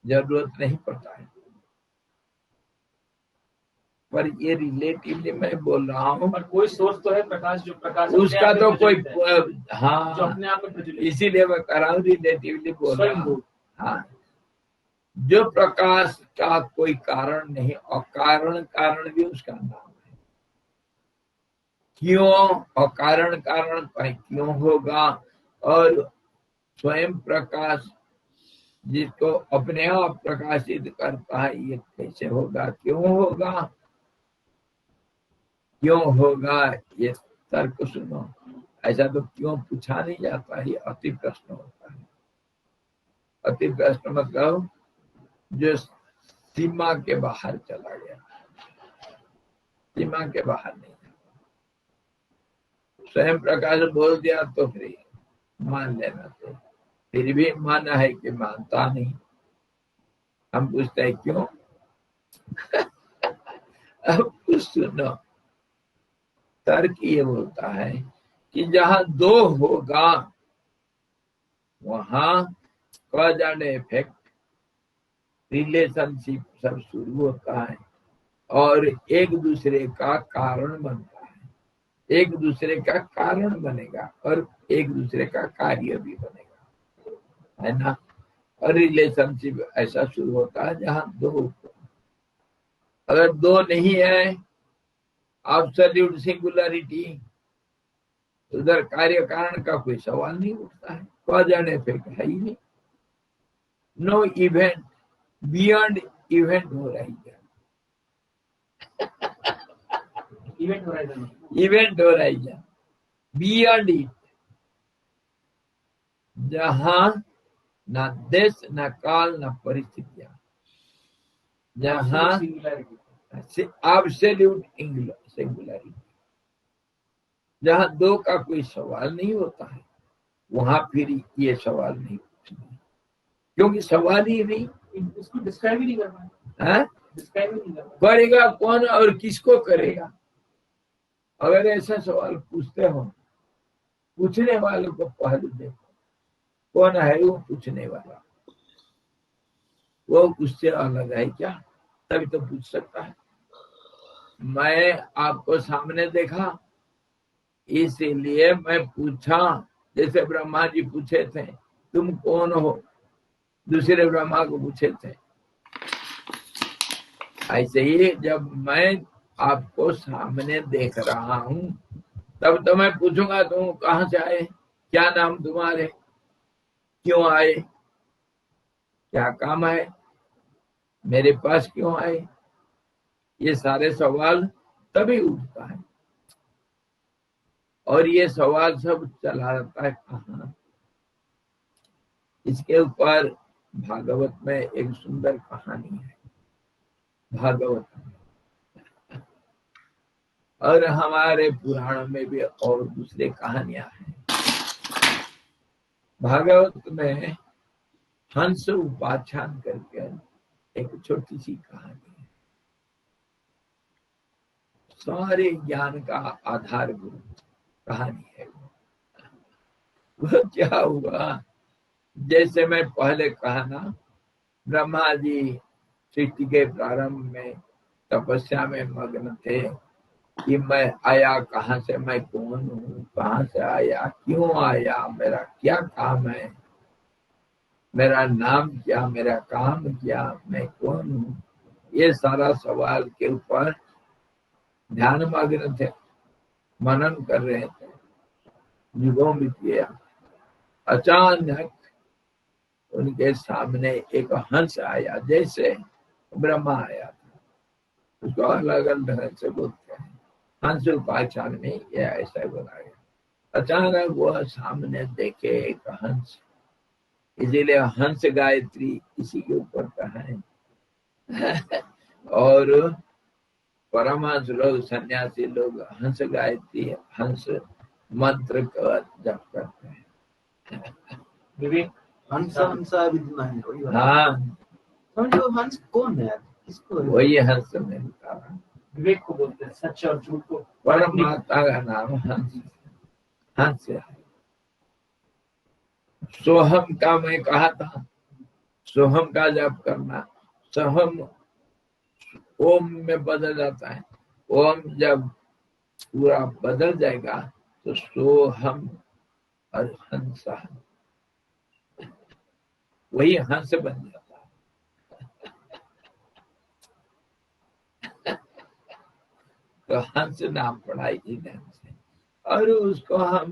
जरूरत नहीं पड़ता है। पर ये रिलेटिवली मैं बोल रहा हूँ। पर कोई सोर्स तो है प्रकाश, जो प्रकाश उसका तो कोई, हाँ, जो अपने आप में प्रज्वलित, इसीलिए मैं कर रहा हूँ रिलेटिवली बोल रहा हूँ। हाँ, जो प्रकाश का कोई कारण नहीं, कारण भी उसका नाम है। क्यों अकारण कारण क्यों होगा? और स्वयं प्रकाश जिसको अपने आप प्रकाशित करता है, ये कैसे होगा, क्यों होगा? क्यों होगा ये तर्क सुनो। ऐसा तो क्यों पूछा नहीं जाता, ये अति प्रश्न होता है। अति प्रश्न मतलब जो सीमा के बाहर चला गया, सीमा के बाहर नहीं। स्वयं प्रकाश बोल दिया तो फिर मान लेना, तो फिर भी माना है कि मानता नहीं। हम पूछते हैं क्यों? अब कुछ सुनो, तर्क ये बोलता है कि जहां दो होगा वहां कॉज एंड इफेक्ट, रिलेशनशिप सब शुरू होता है और एक दूसरे का कारण बनता है, एक दूसरे का कारण बनेगा और एक दूसरे का कार्य भी बनेगा, है ना। और रिलेशनशिप ऐसा शुरू होता है जहां दो, अगर दो नहीं है, एब्सोल्यूट सिंगुलरिटी, उधर कार्य कारण का कोई सवाल नहीं उठता है, कॉज एंड इफेक्ट है ही नहीं। नो इवेंट, बियॉन्ड इवेंट हो रही है, इवेंट हो रहा है, इवेंट हो रही है बियॉन्ड इट, जहां न देश न काल न परिस्थितियां, जहां एब्सोल्यूट सिंगुलरिटी, जहां दो का कोई सवाल नहीं होता है, वहां फिर ये सवाल नहीं पूछना, क्योंकि सवाल ही नहीं। इसको डिस्क्राइब ही नहीं कर है? डिस्क्राइब ही नहीं कर करेगा कौन और किसको करेगा? अगर ऐसा सवाल पूछते हो, पूछने वाले को पहले देखो कौन है वो पूछने वाला, वो उससे अलग है क्या, तभी तो पूछ सकता है। मैं आपको सामने देखा इसीलिए मैं पूछा, जैसे ब्रह्मा जी पूछे थे तुम कौन हो, दूसरे ब्रह्मा को पूछे थे। ऐसे ही जब मैं आपको सामने देख रहा हूं तब तो मैं पूछूंगा तुम कहां से आए, क्या नाम तुम्हारे, क्यों आए, क्या काम है, मेरे पास क्यों आए, ये सारे सवाल तभी उठता है। और ये सवाल सब चला जाता है कहाँ, इसके ऊपर भागवत में एक सुंदर कहानी है, भागवत में, और हमारे पुराणों में भी और दूसरे कहानियां हैं। भागवत में हंस उपाख्यान करके एक छोटी सी कहानी है, सारे ज्ञान का आधारभूत कहानी है। वो क्या हुआ, जैसे मैं पहले कहा ना, ब्रह्मा जी सृष्टि के प्रारंभ में तपस्या में मग्न थे कि मैं आया कहाँ से, मैं कौन हूँ, कहाँ से आया, क्यों आया, मेरा क्या काम है, मेरा नाम क्या, मेरा काम क्या, मैं कौन हूँ, ये सारा सवाल के ऊपर ध्यान मग्न थे, मनन कर रहे थे, युगों बीत गया। अचानक उनके सामने एक हंस आया, जैसे ब्रह्मा आया था, उसको अलग अलग ढंग से बोलते हैं, हंस उपाख्यान में ये ऐसा बोला गया। अचानक वो सामने देखे एक हंस, इसीलिए हंस गायत्री इसी के ऊपर कहा है। और परमहंस लोग, सन्यासी लोग हंस गायत्री, हंस मंत्र का जप करते हैं। विवेक, हंसा हंसा विद्यमान है वही वाला। हाँ, समझो हंस कौन है, किसको है? वही हंस में बता रहा, विवेक को बोलते हैं, सच और झूठ को। परमात्मा का नाम हंस, हंस है। सोहम का मैं कहा था, सोहम का जप करना, सोहम ओम में बदल जाता है, ओम जब पूरा बदल जाएगा तो सोहम और हंसा, वही हंस बन जाता है। तो हंस नाम पड़ा इसी ढंग से, और उसको हम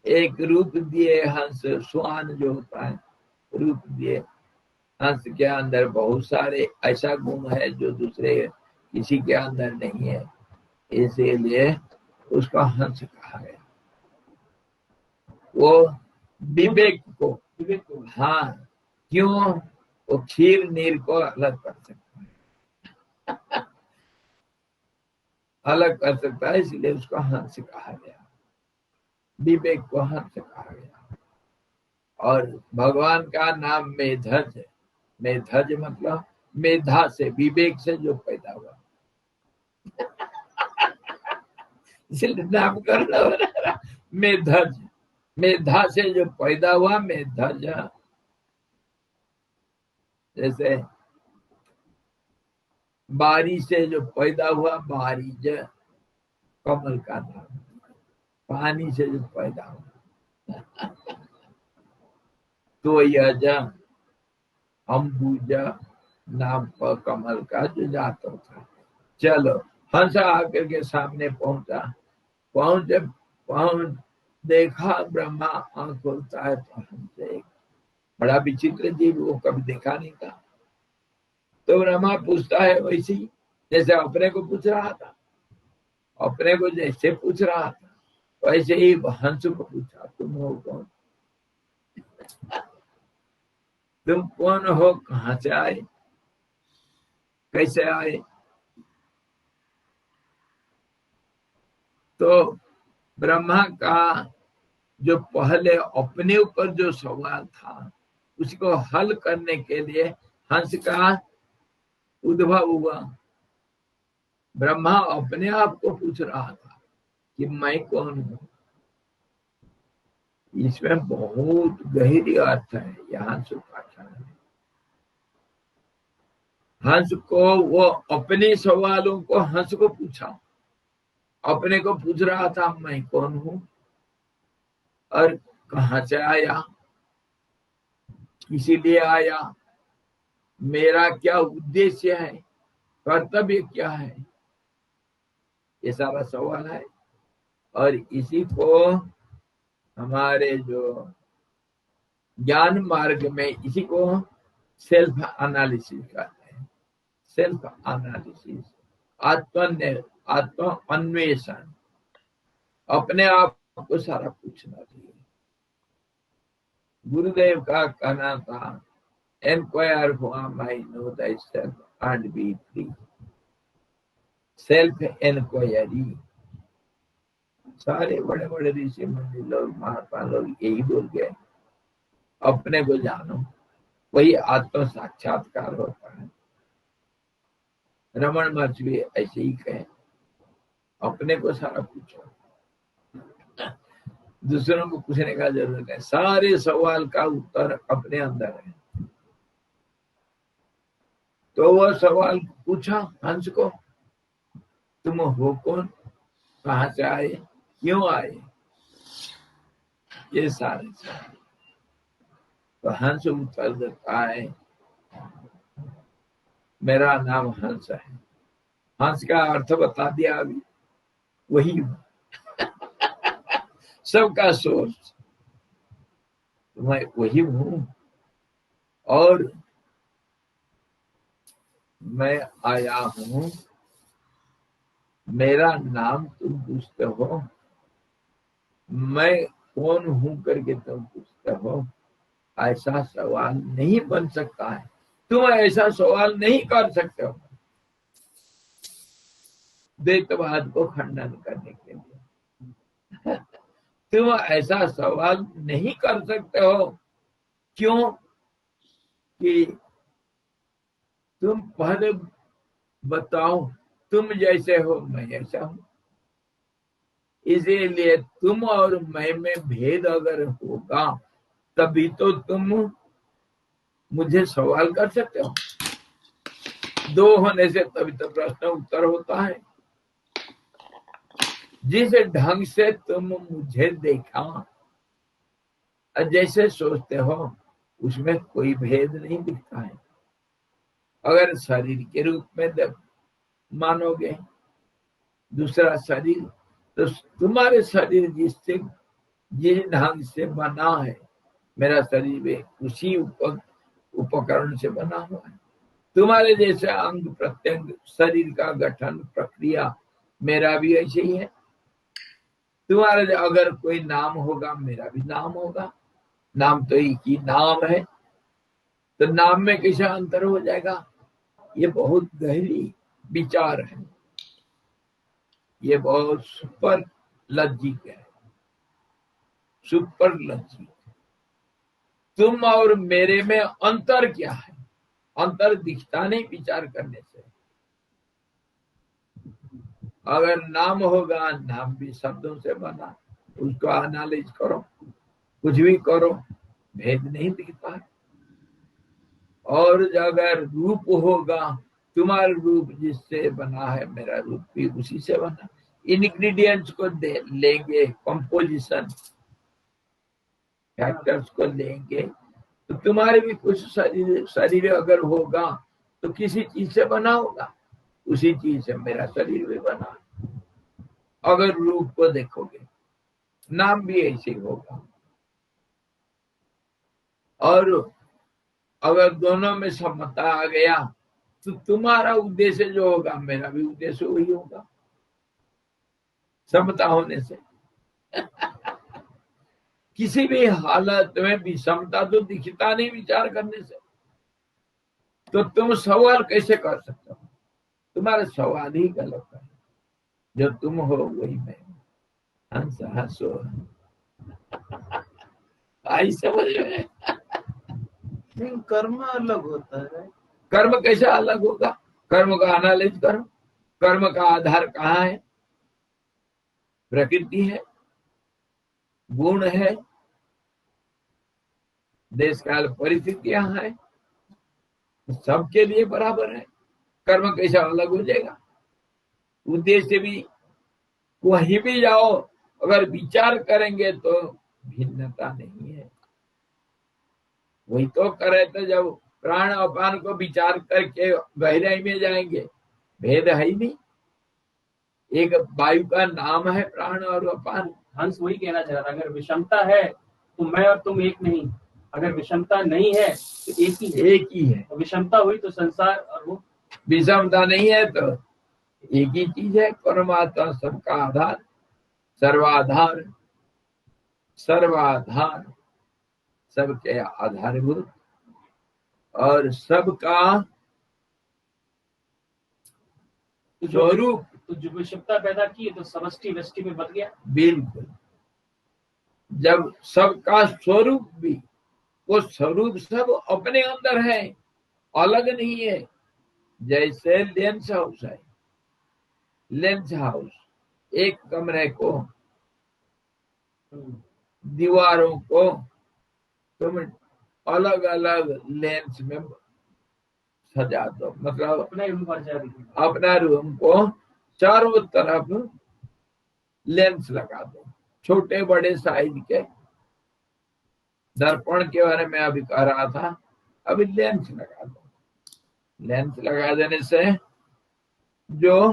एक रूप दिए, हंस स्वान जो होता है रूप दिए। हंस के अंदर बहुत सारे ऐसा गुण है जो दूसरे किसी के अंदर नहीं है, इसीलिए उसका हंस कहा गया। वो विवेक को, विवेक को। हाँ, क्यों, वो क्षीर नीर को अलग कर सकता है, अलग कर सकता है, इसलिए उसको हंस कहा गया, विवेक को हंस कहा गया। और भगवान का नाम मेधज है, मेधज मतलब मेधा से, विवेक से जो पैदा हुआ, इसलिए नामकरण हो रहा मेधज, मेधा से जो पैदा हुआ मेधज। जैसे बारी से जो पैदा हुआ बारिज, कमल का नाम, पानी से जो पैदा हुआ तो यज, अम्बुज नाम पर कमल का जो जात होता है। चलो, हंस आकर के सामने पहुंचा, पहुंच देखा, ब्रह्मा आंख खोलता है तो हंस एक बड़ा विचित्र जीव, वो कभी देखा नहीं था। तो ब्रह्मा पूछता है वैसे ही जैसे अपने को पूछ रहा था, अपने को जैसे पूछ रहा था वैसे ही हंस को पूछा, तुम हो कौन, तुम कौन हो, कहाँ से आए, कैसे आए। तो ब्रह्मा का जो पहले अपने ऊपर जो सवाल था उसको हल करने के लिए हंस का उद्भव हुआ। ब्रह्मा अपने आप को पूछ रहा था कि मैं कौन हूं। इसमें बहुत गहरी अर्थ है यहाँ सुपाख्यान में। हंस को, वो अपने सवालों को हंस को पूछा, अपने को पूछ रहा था मैं कौन हूं और कहां से आया, इसीलिए आया, मेरा क्या उद्देश्य है, कर्तव्य क्या है, ये सारा सवाल है। और इसी को हमारे जो ज्ञान मार्ग में इसी को सेल्फ एनालिसिस करते हैं। सेल्फ एनालिसिस, आत्म अन्वेषण, अपने आप को सारा पूछना चाहिए। गुरुदेव का कहना था, enquire whom I know thyself and be free। Self enquiry. सारे बड़े बड़े ऋषि मुनि लोग, महात्मा लोग यही बोल गए, अपने को जानो, वही आत्म साक्षात्कार होता है। रमन महर्षि भी ऐसे ही कहे, अपने को सारा पूछो, दूसरों को पूछने का जरूरत है। सारे सवाल का उत्तर अपने अंदर है। तो वह सवाल पूछा हंस को, तुम हो कौन, कहां से आए, क्यों आए, ये सारे सवाल। तो हंस उत्तर देता है, मेरा नाम हंस है। हंस का अर्थ बता दिया अभी, वही हूं, सबका सोर्स मैं वही हूं। और मैं आया हूं, मेरा नाम तुम पूछते हो, मैं कौन हूं करके तुम पूछते हो, ऐसा सवाल नहीं बन सकता है। तुम ऐसा सवाल नहीं कर सकते हो द्वैतवाद को खंडन करने के लिए। तुम ऐसा सवाल नहीं कर सकते हो, क्यों कि तुम पहले बताओ, तुम जैसे हो मैं ऐसा हूं। इसीलिए तुम और मैं में भेद अगर होगा तभी तो तुम मुझे सवाल कर सकते हो। दो होने से तभी तो प्रश्न उत्तर होता है। जिस ढंग से तुम मुझे देखा, जैसे सोचते हो, उसमें कोई भेद नहीं दिखता है। अगर शरीर के रूप में मानोगे दूसरा शरीर, तो तुम्हारे शरीर जिस ढंग से बना है, मेरा शरीर भी उसी उपकरण से बना हुआ है। तुम्हारे जैसे अंग प्रत्यंग शरीर का गठन प्रक्रिया मेरा भी ऐसे ही है। तुम्हारे अगर कोई नाम होगा, मेरा भी नाम होगा। नाम तो एक ही नाम है, तो नाम में कैसा अंतर हो जाएगा? ये बहुत गहरी विचार है, ये बहुत सुपर लज्जिक है, सुपर लज्जिक। तुम और मेरे में अंतर क्या है? अंतर दिखता नहीं विचार करने से। अगर नाम होगा, नाम भी शब्दों से बना, उसको एनालाइज करो, कुछ भी करो, भेद नहीं दिखता है। और अगर रूप होगा, तुम्हारा रूप जिससे बना है, मेरा रूप भी उसी से बना। इंग्रेडिएंट्स को लेंगे, कंपोजिशन फैक्टर्स को लेंगे, तो तुम्हारे भी कुछ शरीर अगर होगा तो किसी चीज से बना होगा, उसी चीज से मेरा शरीर भी बना। अगर रूप को देखोगे, नाम भी ऐसे होगा। और अगर दोनों में समता आ गया, तो तुम्हारा उद्देश्य जो होगा, मेरा भी उद्देश्य वही होगा, समता होने से। किसी भी हालत में विषमता तो दिखता नहीं विचार करने से। तो तुम सवाल कैसे कर सकते हो? तुम्हारा सवाल ही गलत है। जो तुम हो वही मैं हूं। हंस हंसो, आई समझ में? नहीं, कर्म अलग होता है। कर्म कैसे अलग होगा? कर्म का एनालाइज करो। कर्म का आधार कहाँ है? प्रकृति है, गुण है, देश काल परिस्थितियां है, सबके लिए बराबर है। कर्म कैसा अलग हो जाएगा? उद्देश्य भी वहीं भी जाओ, अगर विचार करेंगे तो भिन्नता नहीं है। वही तो करे, तो जब प्राण अपान को विचार करके गहराई में जाएंगे, भेद है ही नहीं। एक वायु का नाम है प्राण और अपान। हंस वही कहना चाह रहा था, अगर विषमता है तो मैं और तुम एक नहीं। अगर विषमता नहीं है तो एक ही है, एक ही है। विषमता हुई तो संसार और वो विषमता नहीं है तो एक ही चीज है। परमात्मा सबका आधार, सर्वाधार, सर्वाधार, सबके आधारभूत और सबका स्वरूप। तो जो विषमता पैदा की तो समष्टि वृष्टि में बदल गया। बिल्कुल, जब सबका स्वरूप भी, वो स्वरूप सब अपने अंदर है, अलग नहीं है। जैसे लेंस हाउस है, लेंस हाउस एक कमरे को, दीवारों को तुम अलग अलग लेंस में सजा दो, मतलब अपना रूम को चारों तरफ लेंस लगा दो, छोटे बड़े साइज के। दर्पण के बारे में अभी कह रहा था, अभी लेंस लगा दो। लेंस लगा देने से जो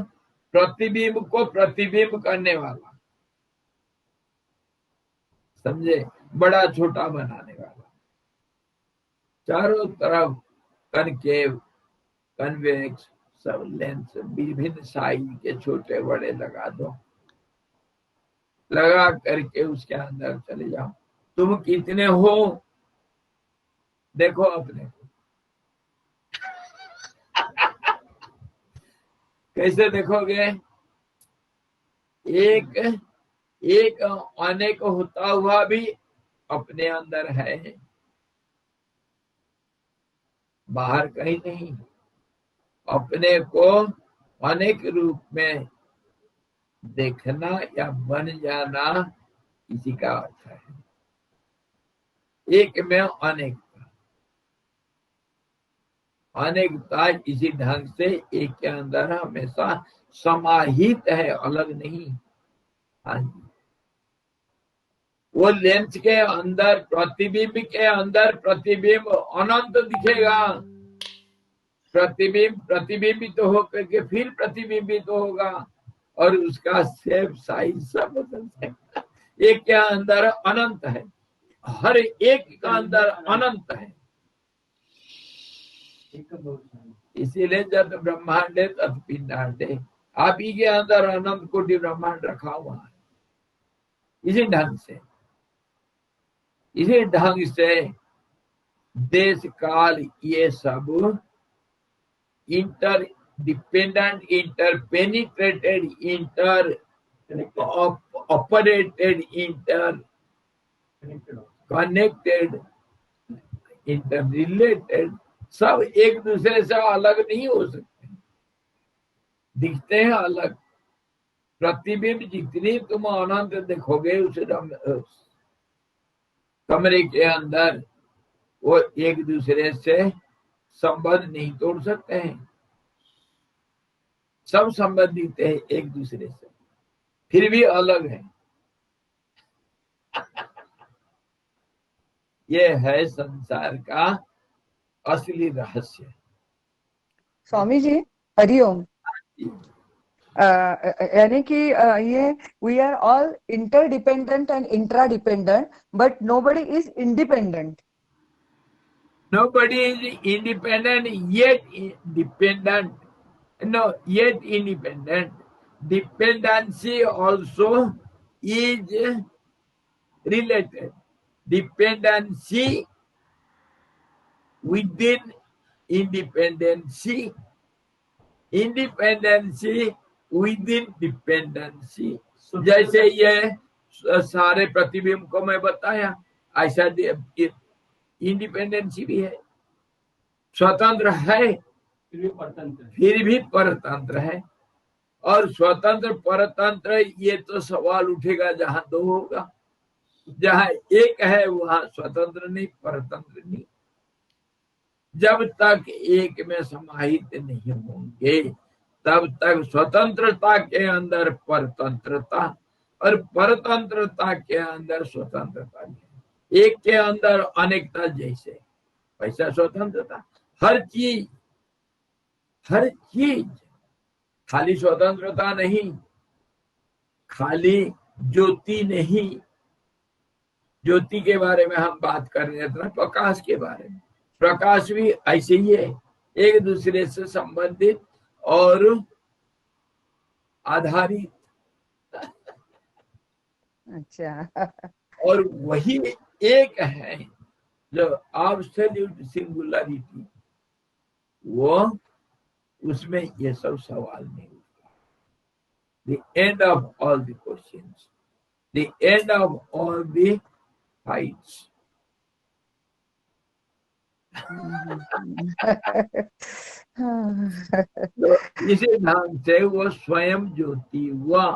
प्रतिबिंब को प्रतिबिंब करने वाला, समझे, बड़ा छोटा बनाने वाला, चारों तरफ कनकेव, कन्वेक्स सब लेंस विभिन्न साइज के छोटे बड़े लगा दो। लगा करके उसके अंदर चले जाओ। तुम कितने हो देखो अपने को। कैसे देखोगे? एक एक अनेक होता हुआ भी अपने अंदर है, बाहर कहीं नहीं। अपने को अनेक रूप में देखना या बन जाना, इसी का अर्थ है एक में अनेकता। अनेकता इसी ढंग से एक के अंदर हमेशा समाहित है, अलग नहीं। हाँ जी, वो लेंस के अंदर प्रतिबिंब के अंदर प्रतिबिंब अनंत दिखेगा। प्रतिबिंब प्रतिबिंबित तो होकर के फिर प्रतिबिंबित तो होगा और उसका शेप साइज सब बदल सकता। एक के अंदर अनंत है, हर एक का अंदर अनंत है। इसीलिए जब ब्रह्मांडे तत् पिंडांडे, आप ही के अंदर अनंत कोटि ब्रह्मांड रखा हुआ है। इसी ढंग से देश काल ये सब inter dependent, inter penetrated, inter operated, inter connected, inter related, सब एक दूसरे से अलग नहीं हो सकते, दिखते हैं अलग। प्रतिबिंब जितनी तुम अनंत देखोगे उस कमरे के अंदर, वो एक दूसरे से संबंध नहीं तोड़ सकते हैं, सब संबंधित है एक दूसरे से, फिर भी अलग है। ये है संसार का असली रहस्य। स्वामी जी हरिओम। यानी कि ये we are all interdependent and intra dependent, but nobody is independent. Nobody is independent yet dependent. No, yet independent. Dependency also is related. Dependency within independency. Independency within dependency. जैसे ये सारे प्रतिबिंब को मैं बताया, ऐसा इंडिपेंडेंसी भी है, स्वतंत्र है फिर भी परतंत्र है। और स्वतंत्र परतंत्र ये तो सवाल उठेगा जहां दो होगा। जहां एक है वहां स्वतंत्र नहीं, परतंत्र नहीं। जब तक एक में समाहित नहीं होंगे तब तक स्वतंत्रता के अंदर परतंत्रता और परतंत्रता के अंदर स्वतंत्रता नहीं। एक के अंदर अनेकता जैसे वैसा स्वतंत्रता। हर चीज खाली स्वतंत्रता नहीं, खाली ज्योति नहीं, ज्योति के बारे में हम बात कर रहे थे, प्रकाश के बारे में। प्रकाश भी ऐसे ही है, एक दूसरे से संबंधित और आधारित। अच्छा। और वही एक है जो एब्सोल्यूट सिंगुलरिटी, वो उसमें ये सब सवाल नहीं उठता। The end of all the questions, the end of all the fights. तो इसी ढंग से वो स्वयं ज्योति हुआ।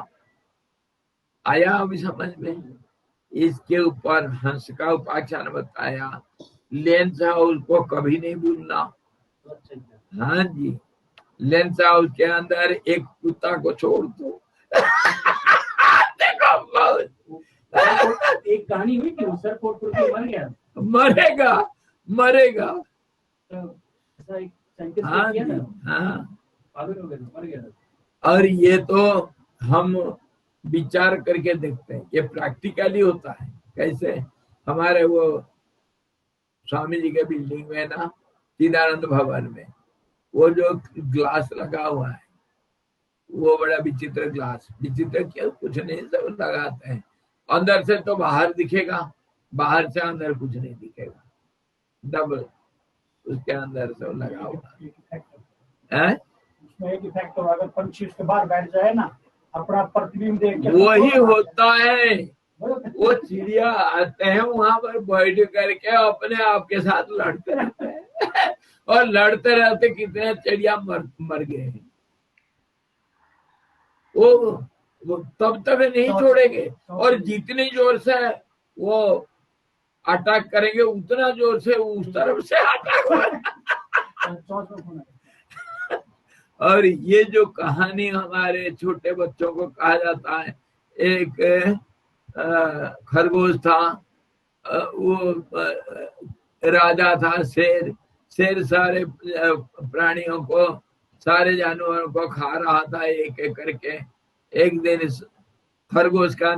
आया अभी समझ में? इसके ऊपर हंस का उपाख्यान बताया। लेंस हाउस को कभी नहीं भूलना। हाँ जी, लेंस हाउस के अंदर एक कुत्ता को छोड़ दो। देखो बहुत एक कहानी हुई कि सर फोट के मर गया, मरेगा मरेगा। तो ऐसा एक साइंटिस्ट हाँ ने किया जी, था, हाँ। पागल हो गया था, मर गया था। और ये तो हम विचार करके देखते हैं, ये प्रैक्टिकली होता है। कैसे? हमारे वो स्वामी जी के बिल्डिंग में ना, चिदानंद भवन में, वो जो ग्लास लगा हुआ है, वो बड़ा विचित्र ग्लास, विचित्र क्या, कुछ नहीं, सब लगाते हैं। अंदर से तो बाहर दिखेगा, बाहर से अंदर कुछ नहीं दिखेगा, डबल उसके अंदर सब लगा हुआ है। उसमें एक इफेक्ट होगा, अगर पंछी उसके बाहर बैठ जाए ना, अपना प्रतिबिंब देख के वही होता है। वो चिड़िया आते हैं वहां पर बैठ करके अपने आप के साथ लड़ते रहते हैं और लड़ते रहते कितने चिड़िया मर गए हैं। वो तब तक नहीं छोड़ेंगे, और जितनी जोर से वो अटैक करेंगे उतना जोर से उस तरफ से अटैक होगा। और ये जो कहानी हमारे छोटे बच्चों को कहा जाता है, एक खरगोश था, वो राजा था, शेर सारे प्राणियों को, सारे जानवरों को खा रहा था एक एक करके। एक दिन खरगोश का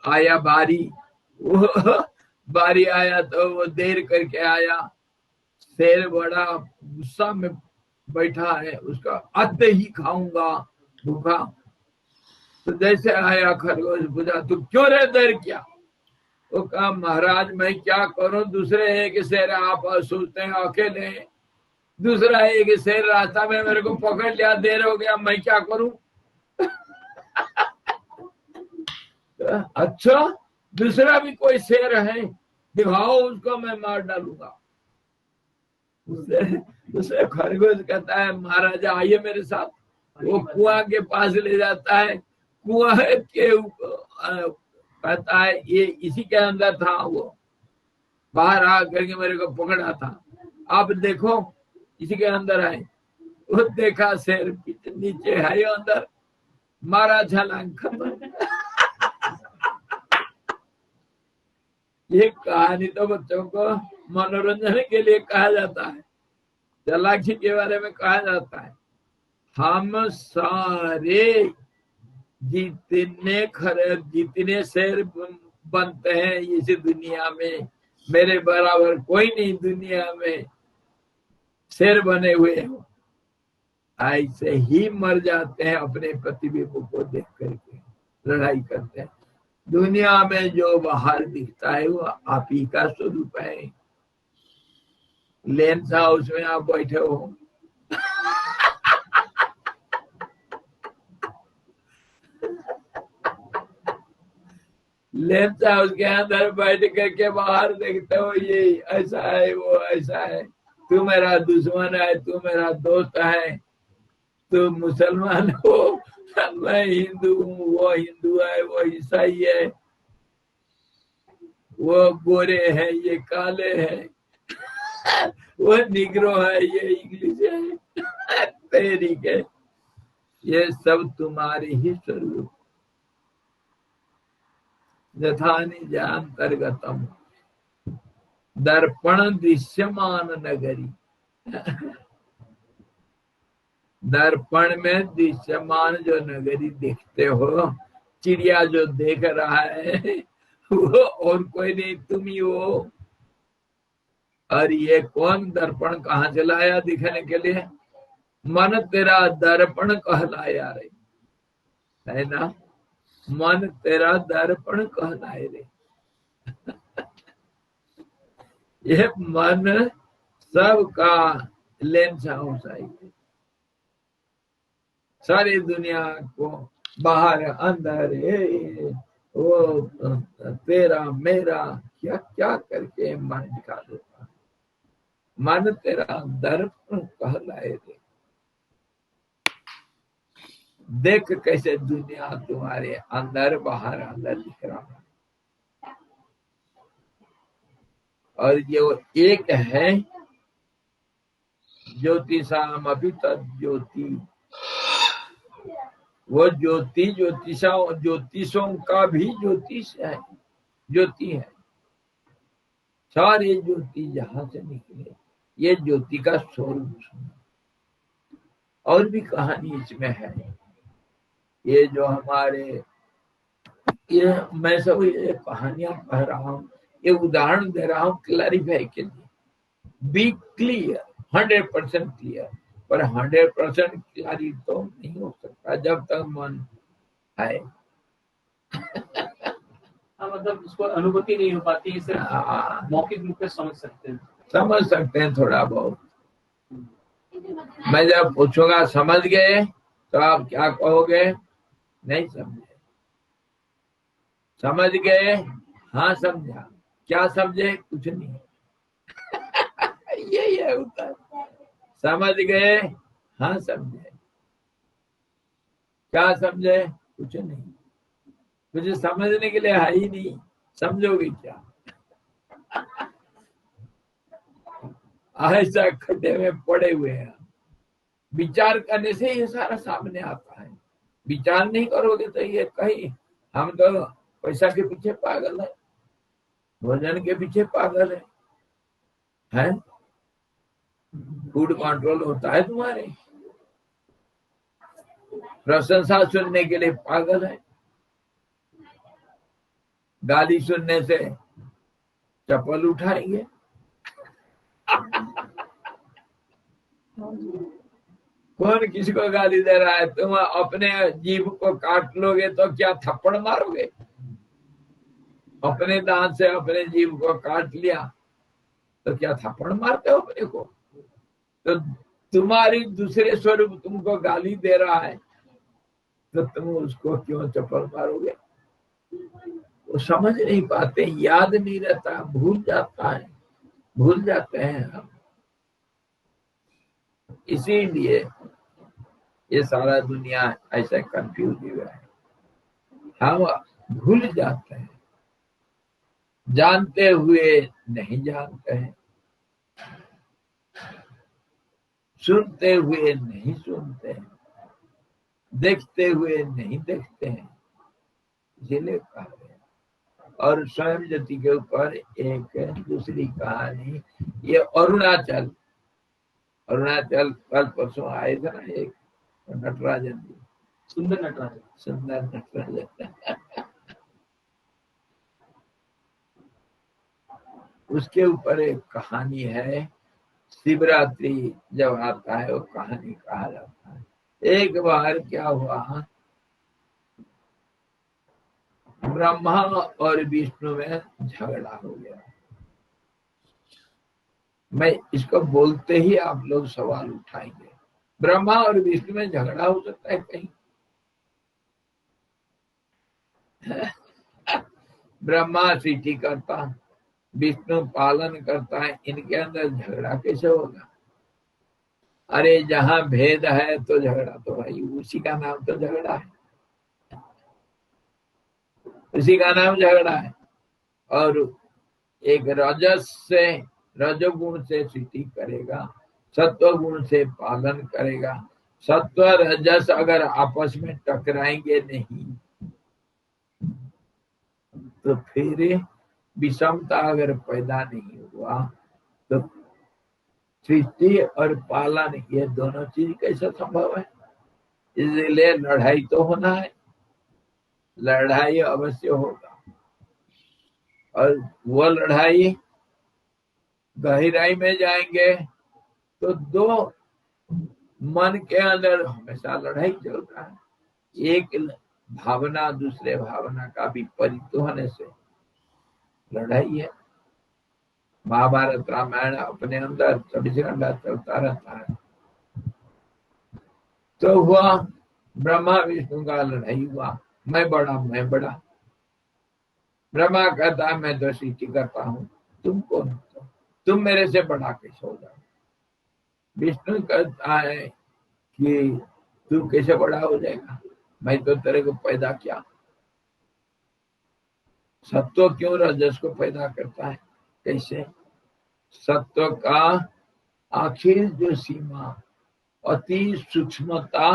आया बारी, वो बारी आया तो वो देर करके आया। शेर बड़ा गुस्सा में बैठा है, उसका अध ही खाऊंगा भूखा। तो जैसे आया खरगोश पूछा, तू क्यों रे देर किया? वो कहा, महाराज मैं क्या करूं, दूसरे एक शेर आप सोचते हैं अकेले, दूसरा एक शेर रास्ता में मेरे को पकड़ लिया, देर हो गया, मैं क्या करूं? अच्छा, दूसरा भी कोई शेर है, दिखाओ उसको, मैं मार डालूंगा। उसे खरगोश कहता है, महाराजा आइए मेरे साथ। वो कुआं के पास ले जाता है, कुआं के कहता है ये इसी के अंदर था, वो बाहर आ करके मेरे को पकड़ा था, आप देखो इसी के अंदर है। वो देखा शेर नीचे है अंदर, मारा छलांग, खत्म। ये कहानी तो बच्चों को मनोरंजन के लिए कहा जाता है, चालाकी के बारे में कहा जाता है। हम सारे जितने शेर बनते हैं इस दुनिया में, मेरे बराबर कोई नहीं दुनिया में शेर बने हुए हो, ऐसे ही मर जाते हैं अपने प्रतिबिंब को देख करके, लड़ाई करते हैं। दुनिया में जो बाहर दिखता है वो आप ही का स्वरूप है। लेंस हाउस में आप बैठे हो, लेंस हाउस के अंदर बैठ करके बाहर देखते हो, ये ऐसा है, वो ऐसा है, तू मेरा दुश्मन है, तू मेरा दोस्त है, तू मुसलमान हो, मैं हिंदू हूँ, वो हिंदू है, वो ईसाई है, वो गोरे हैं, ये काले हैं, वो निग्रो है, ये इंग्लिश है, तेरी के, ये सब तुम्हारे ही स्वरूप। यथा निजांतर्गतम दर्पण दृश्यमान नगरी, दर्पण में दृश्यमान जो नगरी देखते हो, चिड़िया जो देख रहा है, वो और कोई नहीं, तुम ही हो। और ये कौन दर्पण कहाँ से लाया दिखने के लिए? मन तेरा दर्पण कहलाया रे, है ना? मन तेरा दर्पण कहलाए रे। ये मन सबका लेंस हाउस है, सारी दुनिया को बाहर अंदर वो तेरा मेरा क्या क्या करके मन दिखा देता। मन तेरा दर्पण कहलाए रे, देख कैसे दुनिया तुम्हारे अंदर बाहर अंदर दिख रहा है। और ये एक है, ज्योतिषाम अभी तद ज्योति, वो ज्योति ज्योतिषों का भी ज्योतिष है, ज्योति है। सारे ज्योति जहां से निकले, ये ज्योति का स्वरूप सुना। और भी कहानी इसमें है। ये जो हमारे ये मैं सब ये कहानियां कह रहा हूँ, ये उदाहरण दे रहा हूँ क्लैरिफाई के लिए। Be clear, 100% clear. पर 100% क्लियर तो नहीं हो सकता जब तक मन है। मतलब उसको अनुभूति नहीं हो पाती है, सिर्फ मौखिक रूप से समझ सकते हैं थोड़ा बहुत। मैं जब पूछूंगा समझ गए तो आप क्या कहोगे? नहीं समझे। समझ गए? हाँ समझा। क्या समझे? कुछ नहीं। यही है उत्तर। समझ गए? हाँ समझे। क्या समझे? कुछ नहीं। मुझे समझने के लिए है ही नहीं, समझोगे क्या? ऐसा खड्डे में पड़े हुए हैं। विचार करने से ये सारा सामने आता है। विचार नहीं करोगे तो ये कहीं हम तो पैसा के पीछे पागल है, भोजन के पीछे पागल है? फूड कंट्रोल होता है तुम्हारे, प्रशंसा सुनने के लिए पागल है, गाली सुनने से चप्पल उठाएंगे। कौन किसी को गाली दे रहा है? तुम अपने जीभ को काट लोगे तो क्या थप्पड़ मारोगे? अपने दांत से अपने जीभ को काट लिया तो क्या थप्पड़ मारते हो अपने को? तो तुम्हारी दूसरे स्वरूप तुमको गाली दे रहा है तो तुम उसको क्यों चप्पल मारोगे? वो समझ नहीं पाते, याद नहीं रहता, भूल जाता है, भूल जाते हैं हम। इसीलिए ये सारा दुनिया ऐसा कंफ्यूज हुआ है। हम भूल जाते हैं, जानते हुए नहीं जानते हैं, सुनते हुए नहीं सुनते हैं, देखते हुए नहीं देखते हैं, इसीलिए कहा गया। और स्वयं ज्योति के ऊपर एक दूसरी कहानी, ये अरुणाचल कल परसों आए थे ना, एक नटराजन जी, सुंदर नटराजन उसके ऊपर एक कहानी है। शिवरात्रि जब आता है वो कहानी कहा जाता है। एक बार क्या हुआ, ब्रह्मा और विष्णु में झगड़ा हो गया। मैं इसको बोलते ही आप लोग सवाल उठाएंगे, ब्रह्मा और विष्णु में झगड़ा हो सकता है कहीं? ब्रह्मा सृष्टि करता, विष्णु पालन करता है, इनके अंदर झगड़ा कैसे होगा? अरे जहां भेद है तो झगड़ा तो भाई उसी का नाम तो झगड़ा है, उसी का नाम झगड़ा है। और एक रजोगुण से सृष्टि करेगा, सत्व गुण से पालन करेगा। सत्व रजस अगर आपस में टकराएंगे नहीं तो फिर विषमता अगर पैदा नहीं हुआ तो सृष्टि और पालन ये दोनों चीज कैसे संभव है? इसलिए लड़ाई तो होना है, लड़ाई अवश्य होगा। और वो लड़ाई गहराई में जाएंगे तो दो मन के अंदर हमेशा लड़ाई चल रहा है। एक भावना दूसरे भावना का विपरीत होने से लड़ाई है। महाभारत रामायण अपने अंदर 24 घंटा चलता रहता है। तो हुआ ब्रह्मा विष्णु का लड़ाई हुआ, मैं बड़ा। ब्रह्मा कहता है मैं तो सृष्टि करता हूँ, तुम कौन हो? तुम मेरे से बड़ा कैसे हो जाओ? विष्णु कहता है कि तू कैसे बड़ा हो जाएगा, मैं तो तेरे को पैदा किया। सत्व क्यों रजस को पैदा करता है? कैसे? सत्व का आखिर जो सीमा अति सूक्ष्मता,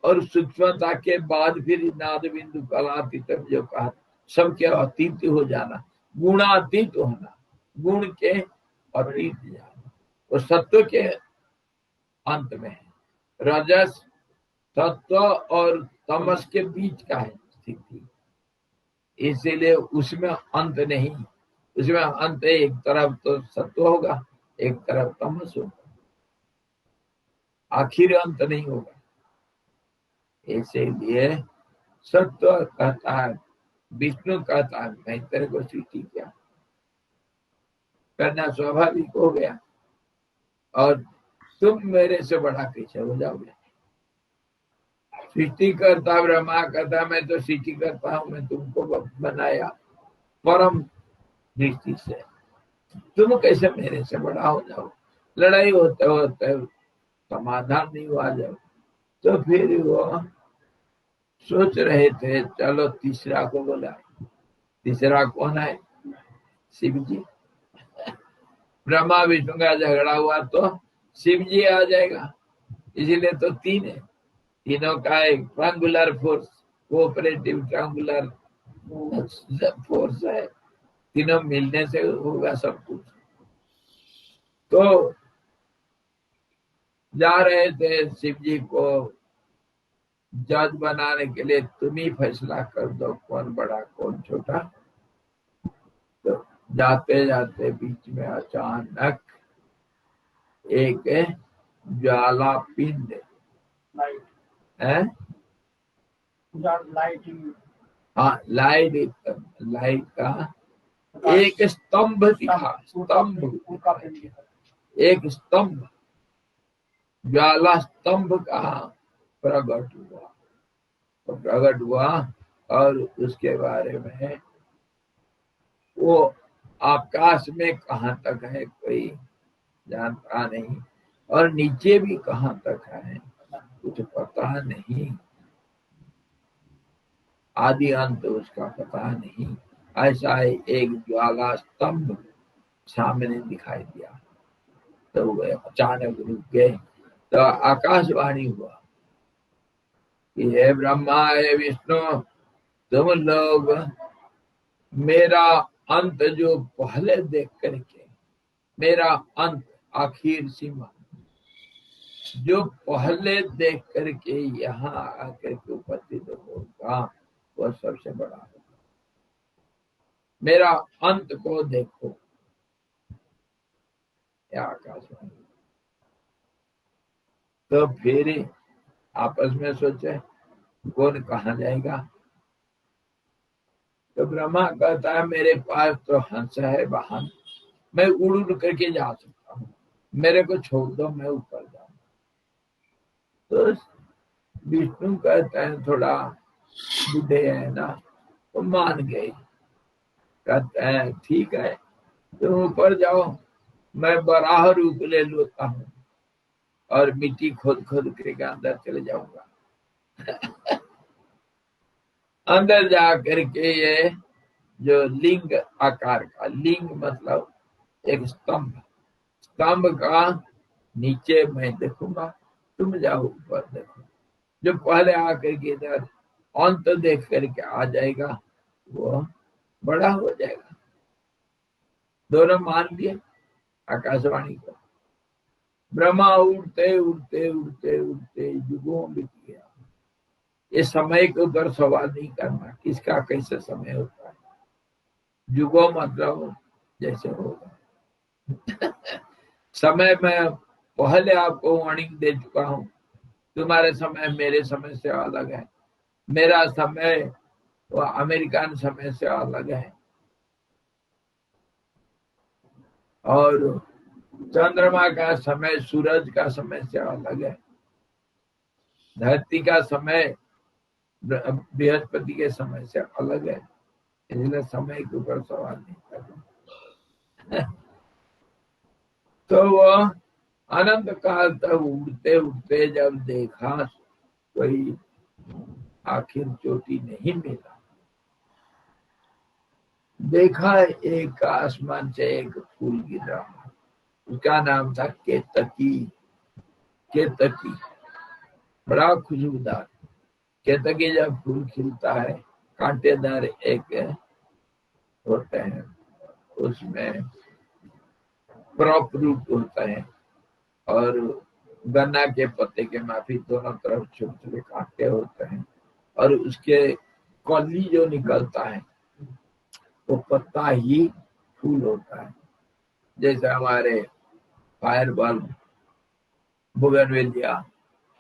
और सूक्ष्मता के बाद फिर नाद बिंदु कलातीतम जो कहा, सबके अतीत हो जाना, गुणातीत होना, गुण के अतीत जाना, और सत्व के अंत में है। रजस सत्व और तमस के बीच का है स्थिति, इसीलिए उसमें अंत नहीं। उसमें अंत एक तरफ तो सत्व होगा, एक तरफ तमस होगा, आखिर अंत नहीं होगा। इसीलिए सत्व कहता है, विष्णु कहता है मैं तेरे को सृष्टि किया, करना स्वाभाविक हो गया, और तुम मेरे से बड़ा कैसे हो जाओगे? सृष्टि करता ब्रह्मा कहता मैं तो सृष्टि करता हूं, मैं तुमको बनाया परम दृष्टि से, तुम कैसे मेरे से बड़ा हो जाओ? लड़ाई होते होते समाधान नहीं हुआ जब, तो फिर वो सोच रहे थे चलो तीसरा को बुलाए। तीसरा कौन है? शिव जी। ब्रह्मा विष्णु का झगड़ा हुआ तो शिव जी आ जाएगा, इसीलिए तो तीन है। तीनों का एक triangular force, cooperative triangular force है, तीनों मिलने से होगा सब कुछ। तो जा रहे थे शिव जी को जज बनाने के लिए, तुम ही फैसला कर दो कौन बड़ा कौन छोटा। तो जाते जाते बीच में अचानक एक ज्वाला पिंड है, हाँ लाइट का एक स्तंभ दिखा, एक स्तंभ, ज्वाला स्तंभ का प्रकट हुआ। तो प्रकट हुआ और उसके बारे में वो आकाश में कहाँ तक है कोई जानता नहीं, और नीचे भी कहाँ तक है कुछ पता नहीं, आदि अंत उसका पता नहीं। ऐसा एक ज्वाला स्तंभ सामने दिखाई दिया। तो वो अचानक रुक गए। तो आकाशवाणी हुआ कि हे ब्रह्मा हे विष्णु, तुम लोग मेरा अंत जो पहले देख करके, मेरा अंत आखिर सीमा जो पहले देख करके यहाँ आकर के उपस्थित होगा वह सबसे बड़ा होगा। मेरा अंत को देखो। आकाशवाणी। तो फिर आपस में सोचे कौन कहाँ जाएगा। तो ब्रह्मा कहता है मेरे पास तो हंस है वाहन, मैं उड़ उड़ करके जा सकता हूँ, मेरे को छोड़ दो मैं ऊपर जाऊँ। तो विष्णु कहते हैं थोड़ा बूढ़े है ना, तो मान गए। कहते हैं ठीक है तुम ऊपर जाओ, मैं बराह रूप ले लेता हूँ और मिट्टी खोद खोद करके अंदर चले जाऊंगा। अंदर जा करके ये जो लिंग आकार का, लिंग मतलब एक स्तंभ, स्तंभ का नीचे मैं देखूंगा, तुम जाओ ऊपर देखो। जो पहले आकर के इधर अंत देख करके आ जाएगा वो बड़ा हो जाएगा। दोनों मान लिए आकाशवाणी को। ब्रह्मा उड़ते उड़ते उड़ते उड़ते युगों बीत गया। ये समय के ऊपर सवाल नहीं करना किसका कैसे समय होता है, जुगो मतलब जैसे होगा। समय में पहले आपको वार्निंग दे चुका हूं, तुम्हारे समय मेरे समय से अलग है, मेरा समय वो अमेरिकन समय से अलग है, और चंद्रमा का समय सूरज का समय से अलग है, धरती का समय बृहस्पति के समय से अलग है, इसलिए समय के ऊपर सवाल नहीं करना। तो वो अनंत काल तक उड़ते उड़ते जब देखा कोई आखिर चोटी नहीं मिला, देखा एक आसमान से एक फूल गिर रहा, उसका नाम था केतकी। केतकी बड़ा खुशबूदार, केतकी जब फूल खिलता है कांटेदार एक होते हैं, उसमें क्रॉप रूट होता है, और गन्ना के पत्ते के माफी दोनों तरफ छोटे छोटे कांटे होते हैं, और उसके कली जो निकलता है वो पत्ता ही फूल होता है। जैसे हमारे फायरबॉल, बोगनवेलिया,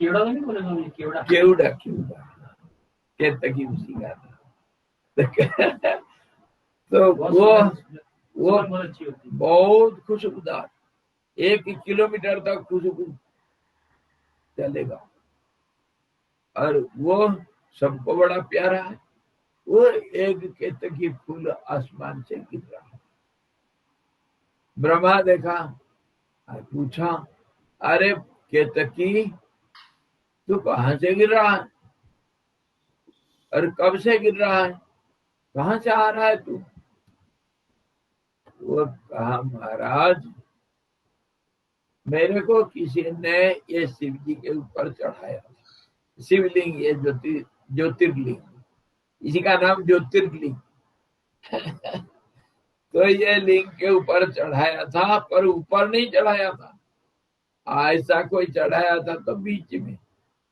केवड़ा तो नहीं बोले, केवड़ा केवड़ा केवड़ा केतकी उसी का था। तो वो बहुत अच्छी होती है। बहुत खुशबूदार, 1 किलोमीटर तक खुशबू चलेगा, और वो सबको बड़ा प्यारा है। वो एक केतकी फूल आसमान से गिर रहा है, ब्रह्मा देखा और पूछा, अरे केतकी तू कहाँ से गिर रहा है, और कब से गिर रहा है, कहाँ से आ रहा है तू? वो कहा, महाराज मेरे को किसी ने ये शिव जी के ऊपर चढ़ाया, शिवलिंग, ये ज्योतिर्लिंग, इसी का नाम ज्योतिर्लिंग। तो ये लिंग के ऊपर चढ़ाया था, पर ऊपर नहीं चढ़ाया था, ऐसा कोई चढ़ाया था तो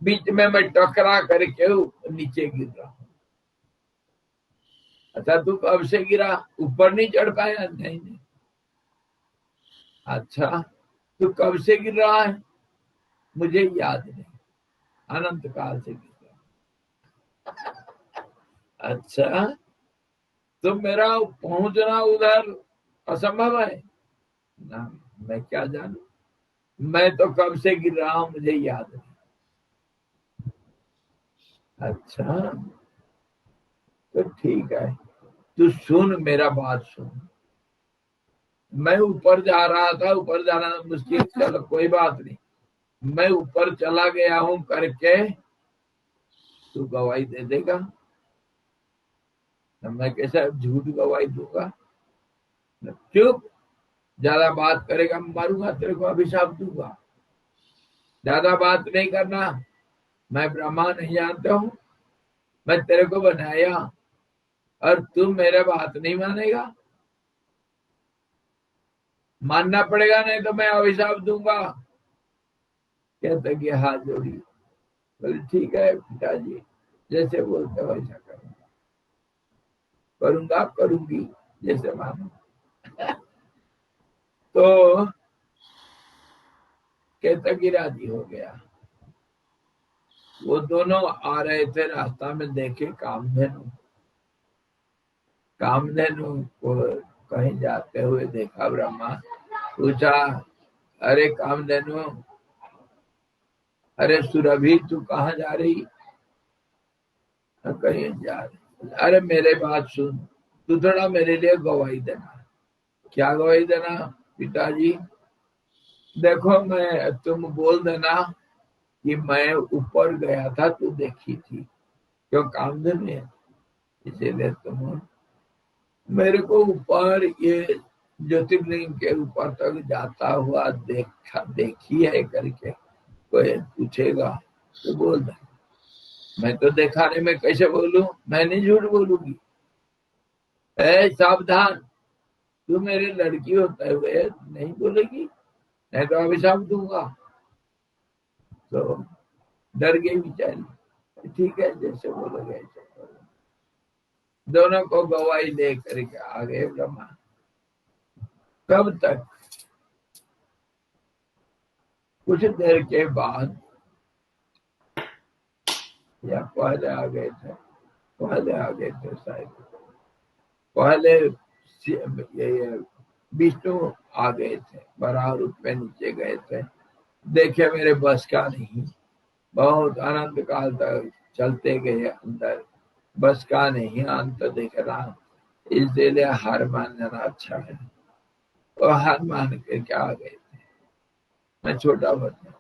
बीच में मैं टकरा करके नीचे गिर रहा हूं। अच्छा तू कब से गिरा, ऊपर नहीं चढ़ पाया? नहीं। अच्छा तू कब से गिर रहा है? मुझे याद नहीं, अनंत काल से गिर रहा। अच्छा तो मेरा पहुंचना उधर असंभव है ना, मैं क्या जानू, मैं तो कब से गिर रहा हूं मुझे याद नहीं। अच्छा तो ठीक है, तू सुन, मेरा बात सुन, मैं ऊपर जा रहा था, ऊपर जाना मुश्किल, चलो कोई बात नहीं, मैं ऊपर चला गया हूं करके तू गवाही दे देगा? मैं कैसा झूठ गवाही दूंगा? चुप, ज्यादा बात करेगा मारूंगा, तेरे को अभिशाप दूंगा। ज्यादा बात नहीं करना, मैं ब्रह्मा नहीं जानता हूं, मैं तेरे को बनाया और तू मेरे बात नहीं मानेगा, मानना पड़ेगा, नहीं तो मैं अभिशाप दूंगा। कहते कि हाथ जोड़ी, बोले ठीक है पिताजी, जैसे बोलते वैसा करूंगा, करूंगी, जैसे मानो। तो कहता कि राजी हो गया। वो दोनों आ रहे थे, रास्ता में देखे कामधेनु को कहीं जाते हुए देखा, ब्रह्मा पूछा, अरे कामधेनु, अरे सुरभि तू कहाँ जा रही? कहीं जा रही, अरे मेरे बात सुन, तू थोड़ा मेरे लिए गवाही देना। क्या गवाही देना? पिताजी देखो, मैं, तुम बोल देना कि मैं ऊपर गया था, तू देखी थी, क्यों कामधेनु है, इसीलिए तुम मेरे को ऊपर ये ज्योतिर्लिंग के ऊपर तक जाता हुआ देखी है करके कोई पूछेगा तो बोल दे। मैं तो देखा नहीं, मैं कैसे बोलूं, मैं नहीं झूठ बोलूंगी। सावधान, तू मेरी लड़की होते हुए नहीं बोलेगी, नहीं तो अभिशाप दूंगा। तो डर गई बेचारी, ठीक है जैसे बोलोगे ऐसे बोलो। दोनों को गवाही दे करके आ गए ब्रह्मा। कब तक? कुछ देर के बाद, या पहले आ गए थे, पहले आ गए थे शायद, पहले ये विष्णु आ गए थे, बराह रूप में नीचे गए थे। देखे मेरे बस का नहीं, बहुत अनंत काल तक चलते गए अंदर, बस का नहीं, अंत दिख रहा, इसलिए हार मान जाना अच्छा है। और हार मान के क्या आ गए थे, मैं छोटा बच्चा।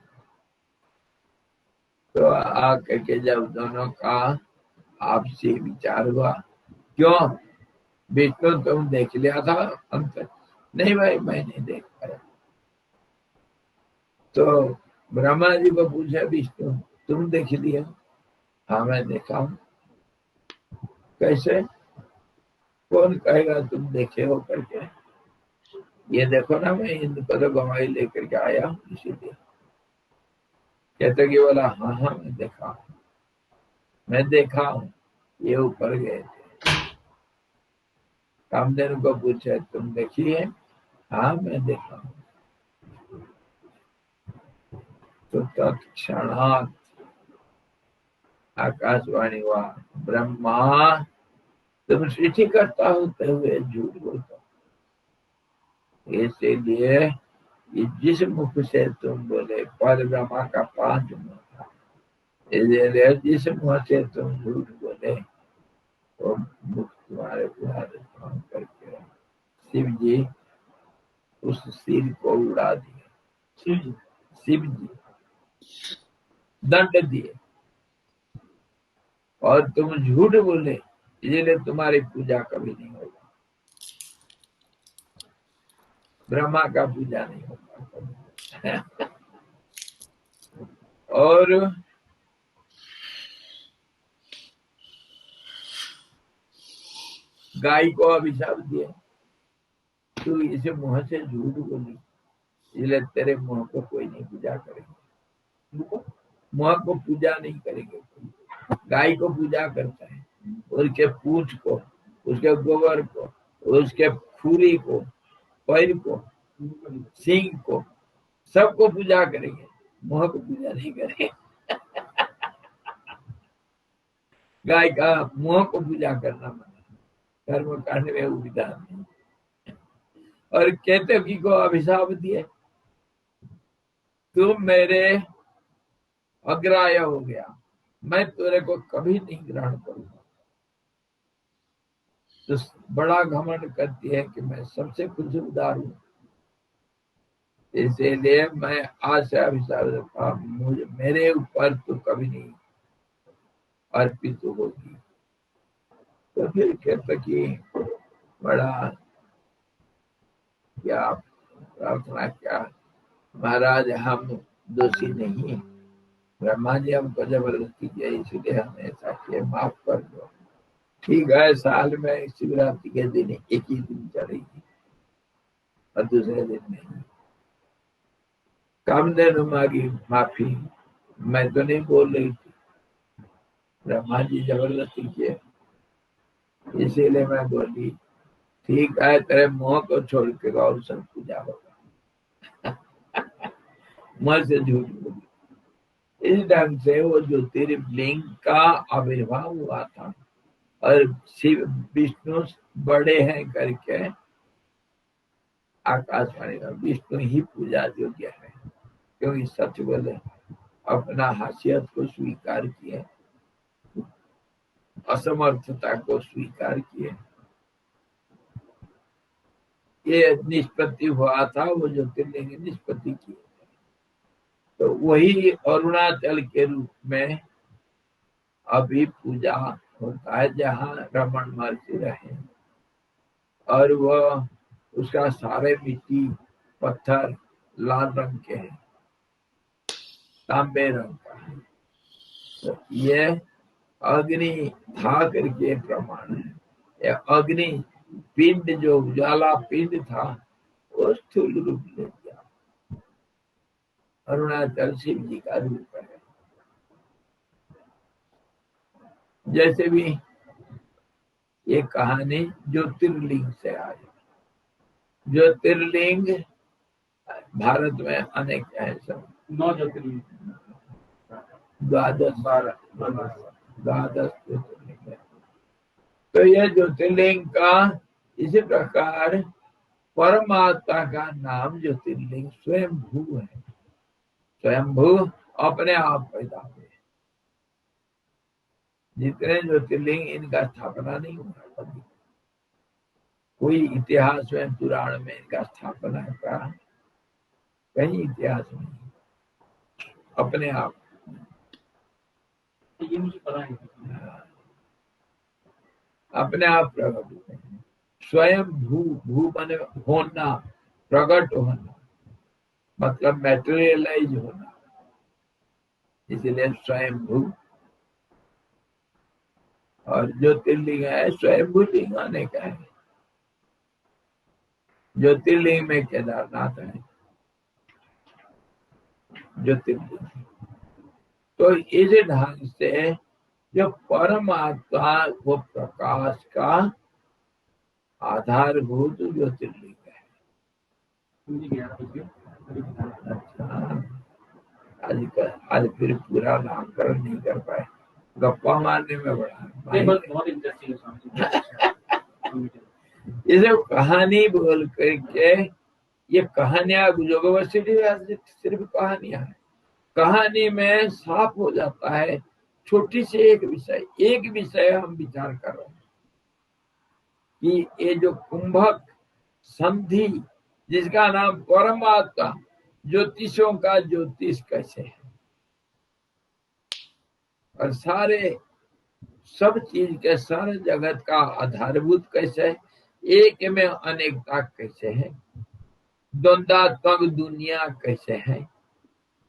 तो आकर के जब दोनों का आपसी विचार हुआ, क्यों विष्णु तुम देख लिया था अंत? नहीं भाई, मैं नहीं देख पाया। तो ब्रह्मा जी को पूछा, विष्णु तुम देख लिया? हाँ मैं देखा हूं। कैसे? कौन कहेगा तुम देखे हो करके? ये देखो ना, मैं इंद्र को तो गवाही लेकर के आया हूं, इसीलिए। कहते कि बोला, हाँ हाँ मैं देखा हूं, मैं देखा हूं, ये ऊपर गए थे। कामधेनु को पूछे, तुम देखी है? हाँ मैं देखा हूं। तो तत्क्षणात आकाशवाणी हुआ, ब्रह्मा तुम सृष्टि करता होते हुए झूठ बोलता। इसीलिए ये जिस मुख से तुम बोले, पर ब्रह्मा का 5 मुंह था, इसलिए जिस मुंह से तुम झूठ बोले वो मुख तुम्हारे तुम्हारे काम करके शिव जी उस सिर को उड़ा दिए। शिव जी दंड दिए, और तुम झूठ बोले, इसलिए तुम्हारी पूजा कभी नहीं होगा, ब्रह्मा का पूजा नहीं होगा। और गाय को अभिशाप दिया, तू इसे मुंह से झूठ बोली, इसलिए तेरे मुंह को कोई नहीं पूजा करेंगे, मुंह को पूजा नहीं करेंगे। गाय को पूजा करता है, उसके पूंछ को, उसके गोबर को, उसके खुरी को, पैर को, सींग को, सबको पूजा करेंगे, मुंह को पूजा नहीं करेंगे। गाय का मुंह को पूजा करना मना, कर्म कांड में विधान नहीं। और केतकी को अभिशाप दिए, तुम मेरे अग्राह्य हो गया, मैं तेरे को कभी नहीं ग्रहण करूंगा। तो बड़ा घमंड करती है कि मैं सबसे खुशबूदार हूं, इसीलिए मैं आज से अभिशाप देता, मुझे मेरे ऊपर तो कभी नहीं अर्पित होगी। तो फिर केतकी बड़ा क्या प्रार्थना क्या, महाराज हम दोषी नहीं है, ब्रह्मा जी हमको जबरदस्ती किया, इसलिए हमें ऐसा किया, माफ कर दो। ठीक है, साल में शिवरात्रि के दिन एक ही दिन चढ़ेगी और दूसरे दिन नहीं। कामधेनु मांगी माफी, मैं तो नहीं बोल रही थी, ब्रह्मा जी जबरदस्ती किए, इसीलिए मैं बोली ठीक है, तेरे मुंह को छोड़ के और सब पूजा होगा। मुंह से झूठ बोली। इस ढंग से वो ज्योतिर्लिंग का आविर्भाव हुआ था, और शिव विष्णु बड़े हैं करके आकाशवाणी में विष्णु ही पूजा योग्य है, क्योंकि सच बोले, अपना हासियत को स्वीकार किए, असमर्थता को स्वीकार किए। ये निष्पत्ति हुआ था, वो ज्योतिर्लिंग निष्पत्ति की, तो वही अरुणाचल के रूप में अभी पूजा होता है, जहाँ रमन महर्षि रहे, और वह उसका सारे मिट्टी पत्थर लाल रंग के हैं, तांबे रंग का है। तो ये अग्नि था करके प्रमाण है। ये अग्नि पिंड जो उजाला पिंड था, वो स्थूल रूप ले लिया, अरुणाचल शिव जी का रूप है। जैसे भी ये कहानी ज्योतिर्लिंग से आई। ज्योतिर्लिंग भारत में अनेक है, सब 9 ज्योतिर्लिंग, 12 ज्योतिर्लिंग है। तो ये ज्योतिर्लिंग का इसी प्रकार परमात्मा का नाम ज्योतिर्लिंग स्वयंभू है। स्वयंभू अपने आप पैदा हुए। जितने ज्योतिर्लिंग, इनका स्थापना नहीं हुआ कभी। कोई इतिहास में, पुराण में इनका स्थापना का कहीं इतिहास नहीं, अपने आप। ये मुझे पता है। अपने आप प्रकट हुए हैं। स्वयं भू, भू माने होना, प्रकट होना, मतलब मैटेरियलाइज होना, इसलिए स्वयं भू। और ज्योतिर्लिंग है, स्वयंभू लिंग अनेक है। ज्योतिर्लिंग में केदारनाथ है ज्योतिर्लिंग। तो इस ढंग से जो परमात्मा, वो प्रकाश का आधारभूत ज्योतिर्लिंग है। अच्छा, आज फिर पूरा नामकरण नहीं कर पाए, गप्पा मारने में बड़ा बहुत इंटरेस्टिंग है। इसे कहानी बोल करके, ये कहानियां यूनिवर्सिटी में सिर्फ कहानियां है। कहानी में साफ हो जाता है छोटी से एक विषय हम विचार कर रहे हैं कि ये जो कुंभक संधि, जिसका नाम परमात्मा, ज्योतिषों का ज्योतिष कैसे है, और सारे सब चीज के, सारे जगत का आधारभूत कैसे है, एक में अनेकता कैसे है, द्वंद्वात्मक दुनिया कैसे है,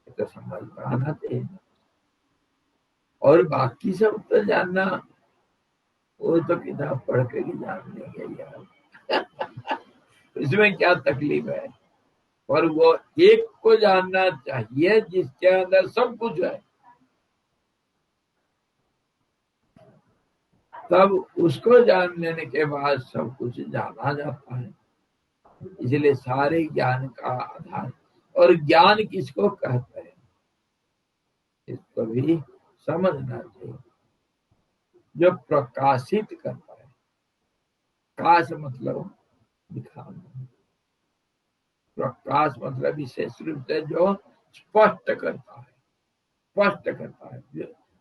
तो समझ में आना चाहिए। और बाकी सब तो जानना, वो तो किताब पढ़ के ही जान लेंगे यार। इसमें क्या तकलीफ है। पर वो एक को जानना चाहिए जिसके अंदर सब कुछ है, तब उसको जान लेने के बाद सब कुछ जाना जाता है। इसलिए सारे ज्ञान का आधार, और ज्ञान किसको कहते हैं इसको भी समझना चाहिए। जो प्रकाशित करता है, काश मतलब दिखाना, प्रकाश मतलब विशेष रूप से जो स्पष्ट करता है,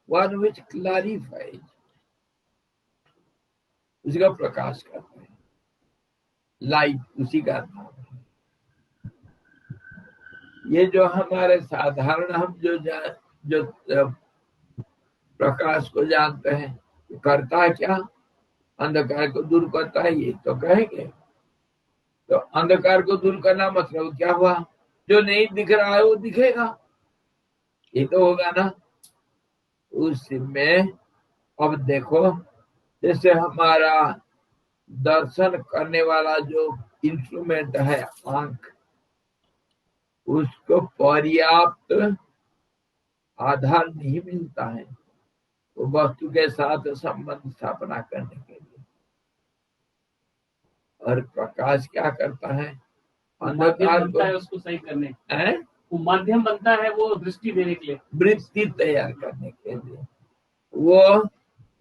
वन विच क्लैरिफाइज, उसका प्रकाश करता है, लाइट उसी का नाम है। ये जो हमारे साधारण हम जो प्रकाश को जानते हैं, करता है क्या, अंधकार को दूर करता है, ये तो कहेंगे। तो अंधकार को दूर करना मतलब क्या हुआ, जो नहीं दिख रहा है वो दिखेगा, ये तो होगा ना। उसमें अब देखो, जैसे हमारा दर्शन करने वाला जो इंस्ट्रूमेंट है आंख, उसको पर्याप्त आधार नहीं मिलता है वो वस्तु के साथ संबंध स्थापना करने के लिए। और प्रकाश क्या करता है, अंधकार बनता है उसको सही करने, वो माध्यम बनता है, वो दृष्टि देने के लिए, वृत्ति तैयार करने के लिए, वो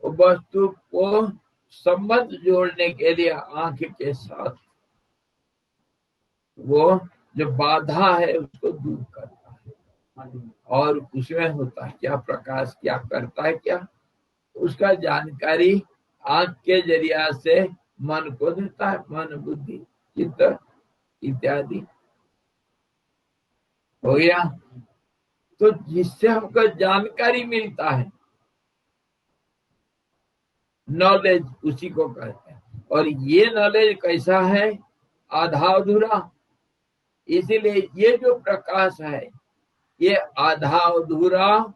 वस्तु को संबंध जोड़ने के लिए आंख के साथ वो जो बाधा है उसको दूर करता है। और उसमें होता है क्या, प्रकाश क्या करता है, क्या उसका जानकारी आंख के जरिया से मन को देता है, मन बुद्धि चित्त इत्यादि हो गया। तो जिससे हमको जानकारी मिलता है, नॉलेज उसी को कहते हैं। और ये नॉलेज कैसा है, आधा अधूरा। इसीलिए ये जो प्रकाश है ये आधा अधूरा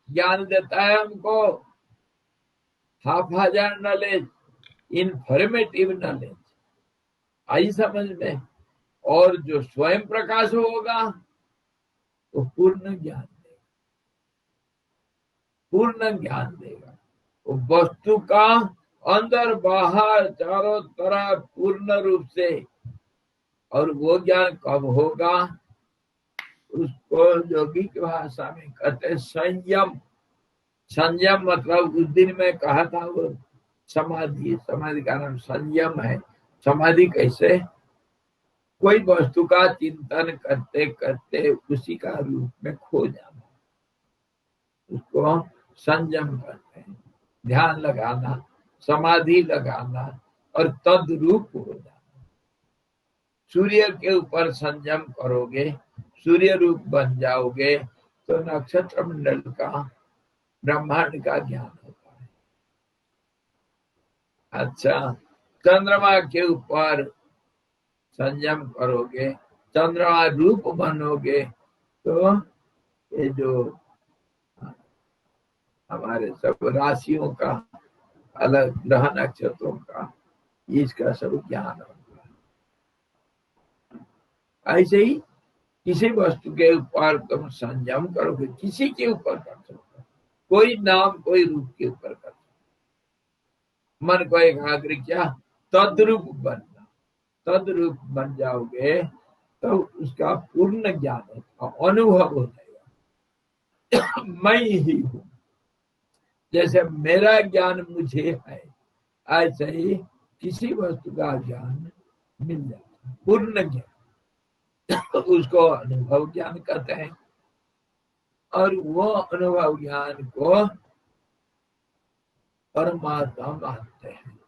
ज्ञान देता है हमको, हाफ हजार नॉलेज, इन्फॉर्मेटिव नॉलेज आई समझ में। और जो स्वयं प्रकाश होगा वो पूर्ण ज्ञान देगा, वो वस्तु का अंदर बाहर चारों तरफ पूर्ण रूप से। और वो ज्ञान कब होगा? उसको योगी की भाषा में कहते हैं संयम। संयम मतलब उस दिन मैं कहा था वो समाधि, समाधि का नाम संयम है। समाधि कैसे? कोई वस्तु का चिंतन करते करते उसी का रूप में खो जाना, उसको संयम कहते हैं। ध्यान लगाना, समाधि लगाना और तद्रूप हो जाना। सूर्य के ऊपर संयम करोगे, सूर्य रूप बन जाओगे तो नक्षत्र मंडल का, ब्रह्मांड का ज्ञान होता है। अच्छा, चंद्रमा के ऊपर संयम करोगे, चंद्रमा रूप बनोगे तो ये जो हमारे सब राशियों का, अलग ग्रह नक्षत्रों का, इसका सब ज्ञान होगा। ऐसे ही किसी वस्तु के ऊपर तुम संयम करोगे, किसी के ऊपर कर सकते हो, कोई नाम कोई रूप के ऊपर कर सकते, मन को एकाग्र किया, तद्रूप बनना, तद्रूप बन जाओगे तो उसका पूर्ण ज्ञान होगा, अनुभव हो जाएगा। मैं ही हूं, जैसे मेरा ज्ञान मुझे है, ऐसे ही किसी वस्तु का ज्ञान मिल जाता है, पूर्ण ज्ञान। उसको अनुभव ज्ञान कहते हैं। और वो अनुभव ज्ञान को परमात्मा मानते हैं।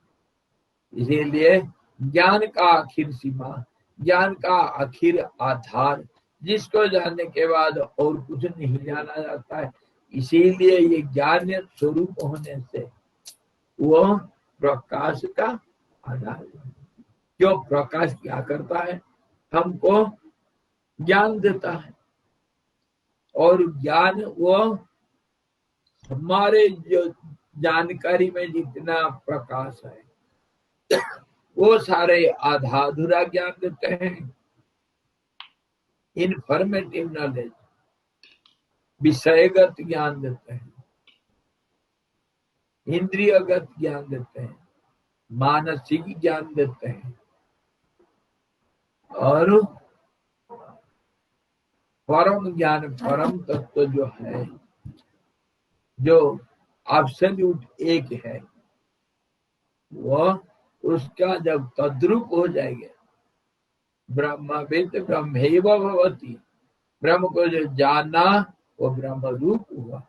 इसीलिए ज्ञान का आखिर सीमा, ज्ञान का आखिर आधार, जिसको जानने के बाद और कुछ नहीं जाना जाता है। इसीलिए ये ज्ञान स्वरूप होने से वो प्रकाश का आधार है। क्यों? प्रकाश क्या करता है? हमको ज्ञान देता है। और ज्ञान वो हमारे जो जानकारी में जितना प्रकाश है वो सारे आधा अधूरा ज्ञान देते हैं। इन्फॉर्मेटिव नॉलेज, विषयगत ज्ञान देते हैं, इंद्रियगत ज्ञान देते हैं, मानसिक ज्ञान देते हैं, और परम ज्ञान, परम तत्व जो है, जो एब्सोल्यूट एक है, वो उसका जब तद्रूप हो जाएगा, ब्रह्मविद ब्रह्मैव भवति, ब्रह्म को जो जाना वो ब्रह्म रूप हुआ,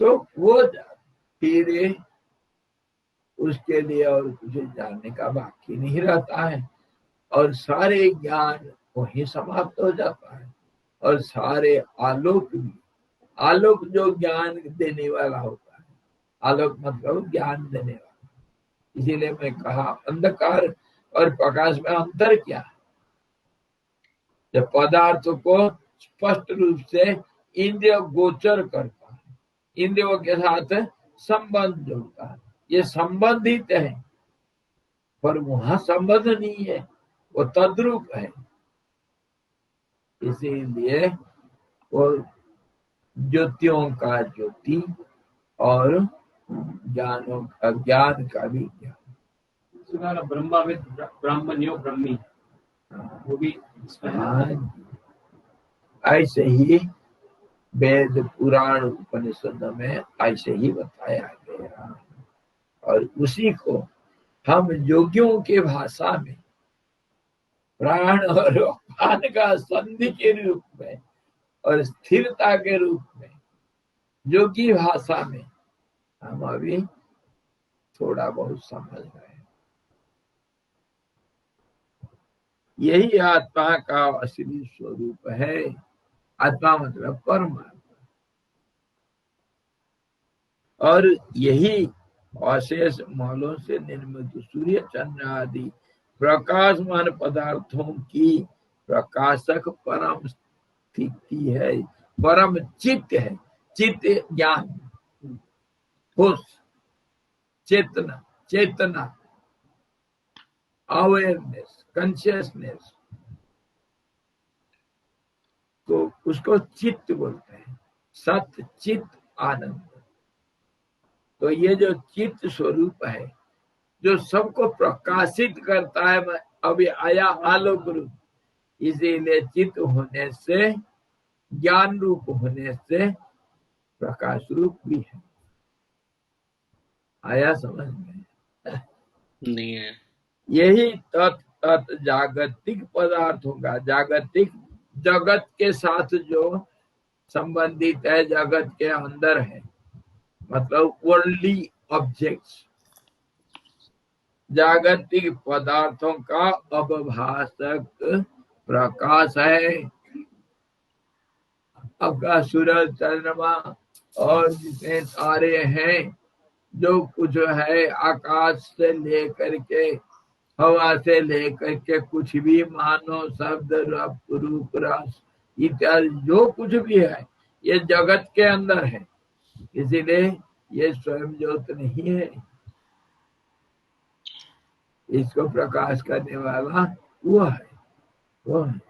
तो वो फिर उसके लिए और कुछ जानने का बाकी नहीं रहता है। और सारे ज्ञान वहीं समाप्त हो जाता है। और सारे आलोक भी, आलोक जो ज्ञान देने वाला होता है, आलोक मतलब ज्ञान देने वाला। इसीलिए मैं कहा अंधकार और प्रकाश में अंतर क्या है? जब पदार्थ को स्पष्ट रूप से इंद्रिय गोचर करता है, इंद्रियों के साथ संबंध जोड़ता है, ये संबंधित है, पर वहां संबंध नहीं है, वो तद्रूप है। इसीलिए वो ज्योतियों का ज्योति और ज्ञानों का ज्ञान का भी ज्ञान। ब्रह्मविद ब्राह्मण्यो ब्रह्मी, वो भी ऐसे ही वेद पुराण उपनिषद में ऐसे ही बताया गया। और उसी को हम योगियों के भाषा में प्राण और अपान का संधि के रूप में और स्थिरता के रूप में योगी भाषा में हम अभी थोड़ा बहुत समझ रहे हैं। यही आत्मा का असली स्वरूप है। आत्मा मतलब परमात्मा। और यही अशेष मौलों से निर्मित सूर्य चंद्र आदि प्रकाशमान पदार्थों की प्रकाशक परम स्थिति है, परम चित्त है। चित्त ज्ञान, होश, चेतना, चेतना, अवेयरनेस, कॉन्शियसनेस, तो उसको चित्त बोलते हैं। सत्य चित्त आनंद। तो ये जो चित्त स्वरूप है जो सबको प्रकाशित करता है, अभी आया आलोक रूप, इसीलिए चित्त होने से, ज्ञान रूप होने से प्रकाश रूप भी है। आया समझ में? नहीं है। यही तत् जागतिक पदार्थों का, जागतिक जगत के साथ जो संबंधित है, जगत के अंदर है, मतलब वर्ल्डली ऑब्जेक्ट्स, जागतिक पदार्थों का अवभाषक प्रकाश है। आपका सूरज, चंद्रमा और जितने तारे हैं, जो कुछ है, आकाश से लेकर के, हवा से लेकर के, कुछ भी मानो, शब्द, रूप, रस इत्यादि जो कुछ भी है, ये जगत के अंदर है। इसीलिए ये स्वयं ज्योत नहीं है, इसको प्रकाश करने वाला वो है, वो है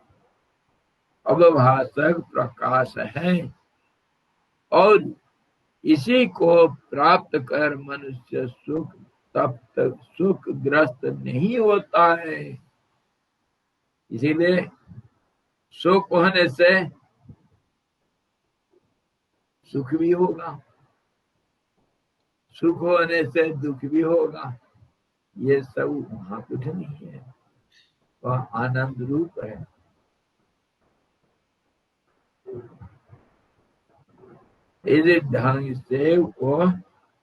अवभाषक प्रकाश है। और इसी को प्राप्त कर मनुष्य सुख तब तक सुख ग्रस्त नहीं होता है। इसीलिए सुख होने से सुख भी होगा, सुख होने से दुख भी होगा, ये सब वहां कुछ नहीं है, वह आनंद रूप है। इस ढंग से वो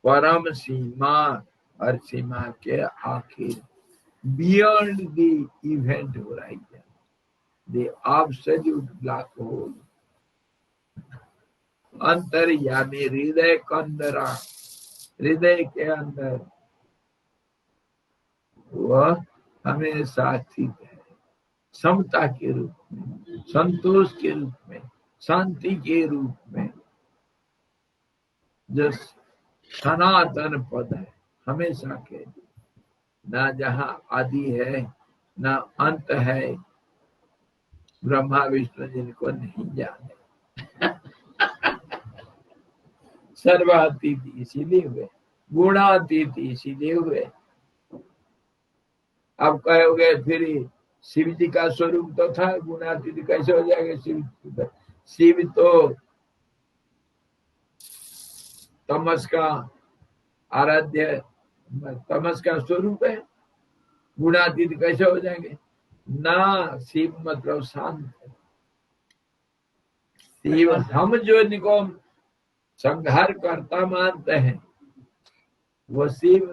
परम सीमा और सीमा के आखिर, beyond the event horizon, the absolute black hole, अंतर्यामी हृदय कंदरा, हृदय के अंदर वह हमेशा स्थित है, समता के रूप में, संतोष के रूप में, शांति के रूप में, जो सनातन पद है हमेशा के, ना जहाँ आदि है ना अंत है, ब्रह्मा विष्णु जिनको नहीं जाने। सर्वातीत इसीलिए हुए, गुणातीत इसीलिए हुए। आप कहोगे फिर शिव जी का स्वरूप तो था, गुणातीत कैसे हो जाएगा? शिव तो तमस का आराध्य, तमस का स्वरूप है, गुणातीत कैसे हो जाएंगे? ना, शिव मतलब शांत है। शिव हम जो इनको संहार करता मानते हैं, वो शिव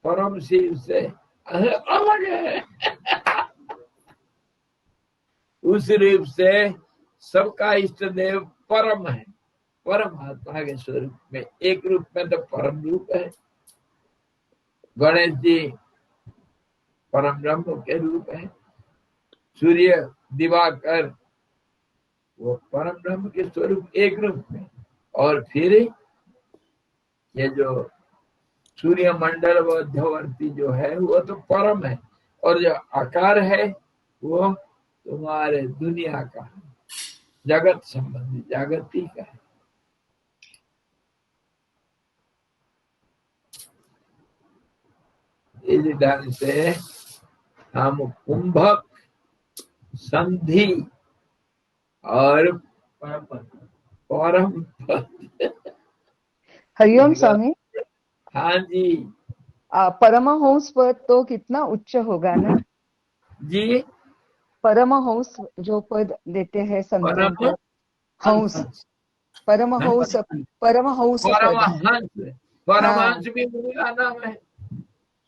परम शिव से अलग है। उस रूप से सबका इष्ट देव परम है, परमात्मा के स्वरूप में, एक रूप में तो परम रूप है। गणेश जी परम ब्रह्म के रूप है, सूर्य दिवाकर वो परम ब्रह्म के स्वरूप एक रूप में। और फिर ये जो सूर्य मंडल मध्यवर्ती जो है वो तो परम है, और जो आकार है वो तुम्हारे दुनिया का है, जगत संबंधी, जागतिक है। इस ढंग से हम कुंभक, संधि और परम पद। हरिओम स्वामी। हाँ जी परमहंस पद तो कितना उच्च होगा ना जी। परमहंस जो पद देते हैं संतों को, हंस, परमहंस, परमहंस पद। परमहंस, परमहंस भी उन्हीं का नाम है।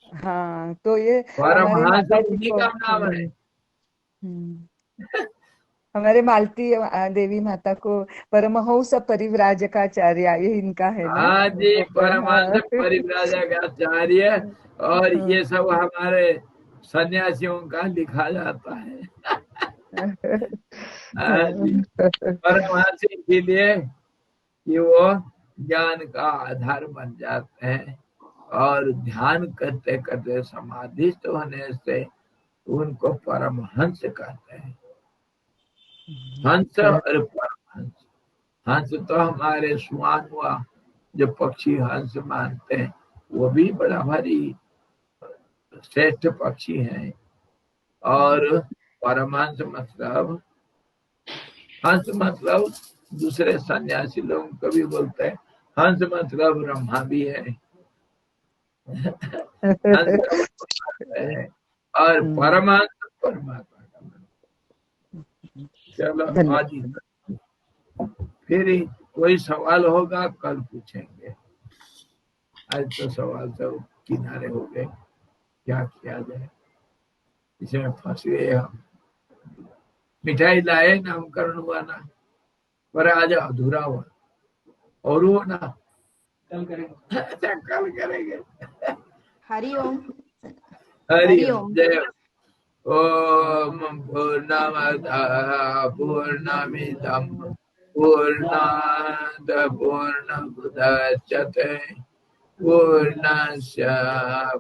हाँ, तो ये हमारे परमहंस माता जी उन्हीं को, का नाम है। हमारे मालती देवी माता को परमहंस परिव्राजकाचार्य, ये इनका है ना। हाँ जी, परमहंस परिव्राजकाचार्य। और ये सब हमारे सन्यासियों का लिखा जाता है। हाँ जी, परमहंस इसीलिए कि वो ज्ञान का आधार बन जाते हैं, और ध्यान करते करते समाधिस्थ होने से उनको परमहंस कहते हैं। हंस और परमहंस, हंस तो हमारे स्वान हुआ, जो पक्षी हंस मानते हैं वो भी बड़ा भारी श्रेष्ठ पक्षी है। और परमहंस मतलब, हंस मतलब दूसरे सन्यासी लोग कभी बोलते हैं हंस मतलब ब्रह्मा भी है, हंस का मतलब है, और परमात्मा परमात्मा का मतलब। चलो धन्यवाद। आज ही फिर कोई सवाल होगा कल पूछेंगे। आज तो सवाल सब किनारे हो गए, क्या किया जाए, इसमें फंस गए हम। मिठाई लाए, नामकरण हुआ ना, पर आज अधूरा हुआ, और वो ना कल करेंगे। अच्छा कल करेंगे। हरिओम। हरि ओम। हरिओम। जय ओम। पूर्णमदः पूर्णमिदं पूर्णात् पूर्णमुदच्यते पूर्णस्य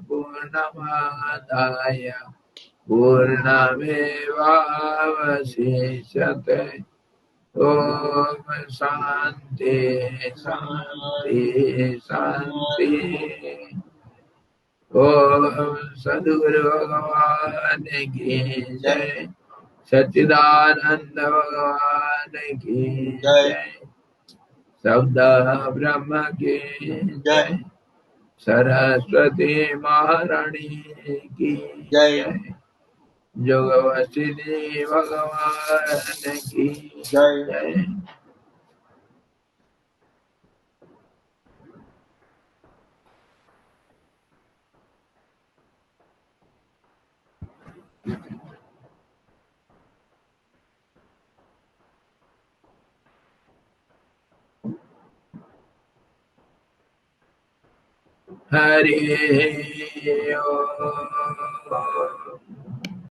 पूर्णमादाय पूर्णमेवावशिष्यते। ओम शांति शांति शांति। ओम सद्गुरु भगवान की जय, सच्चिदानंद भगवान की जय, शब्द ब्रह्म की जय, सरस्वती महारानी की जय, जोगवशिनी भगवान की जय। हरि ओम।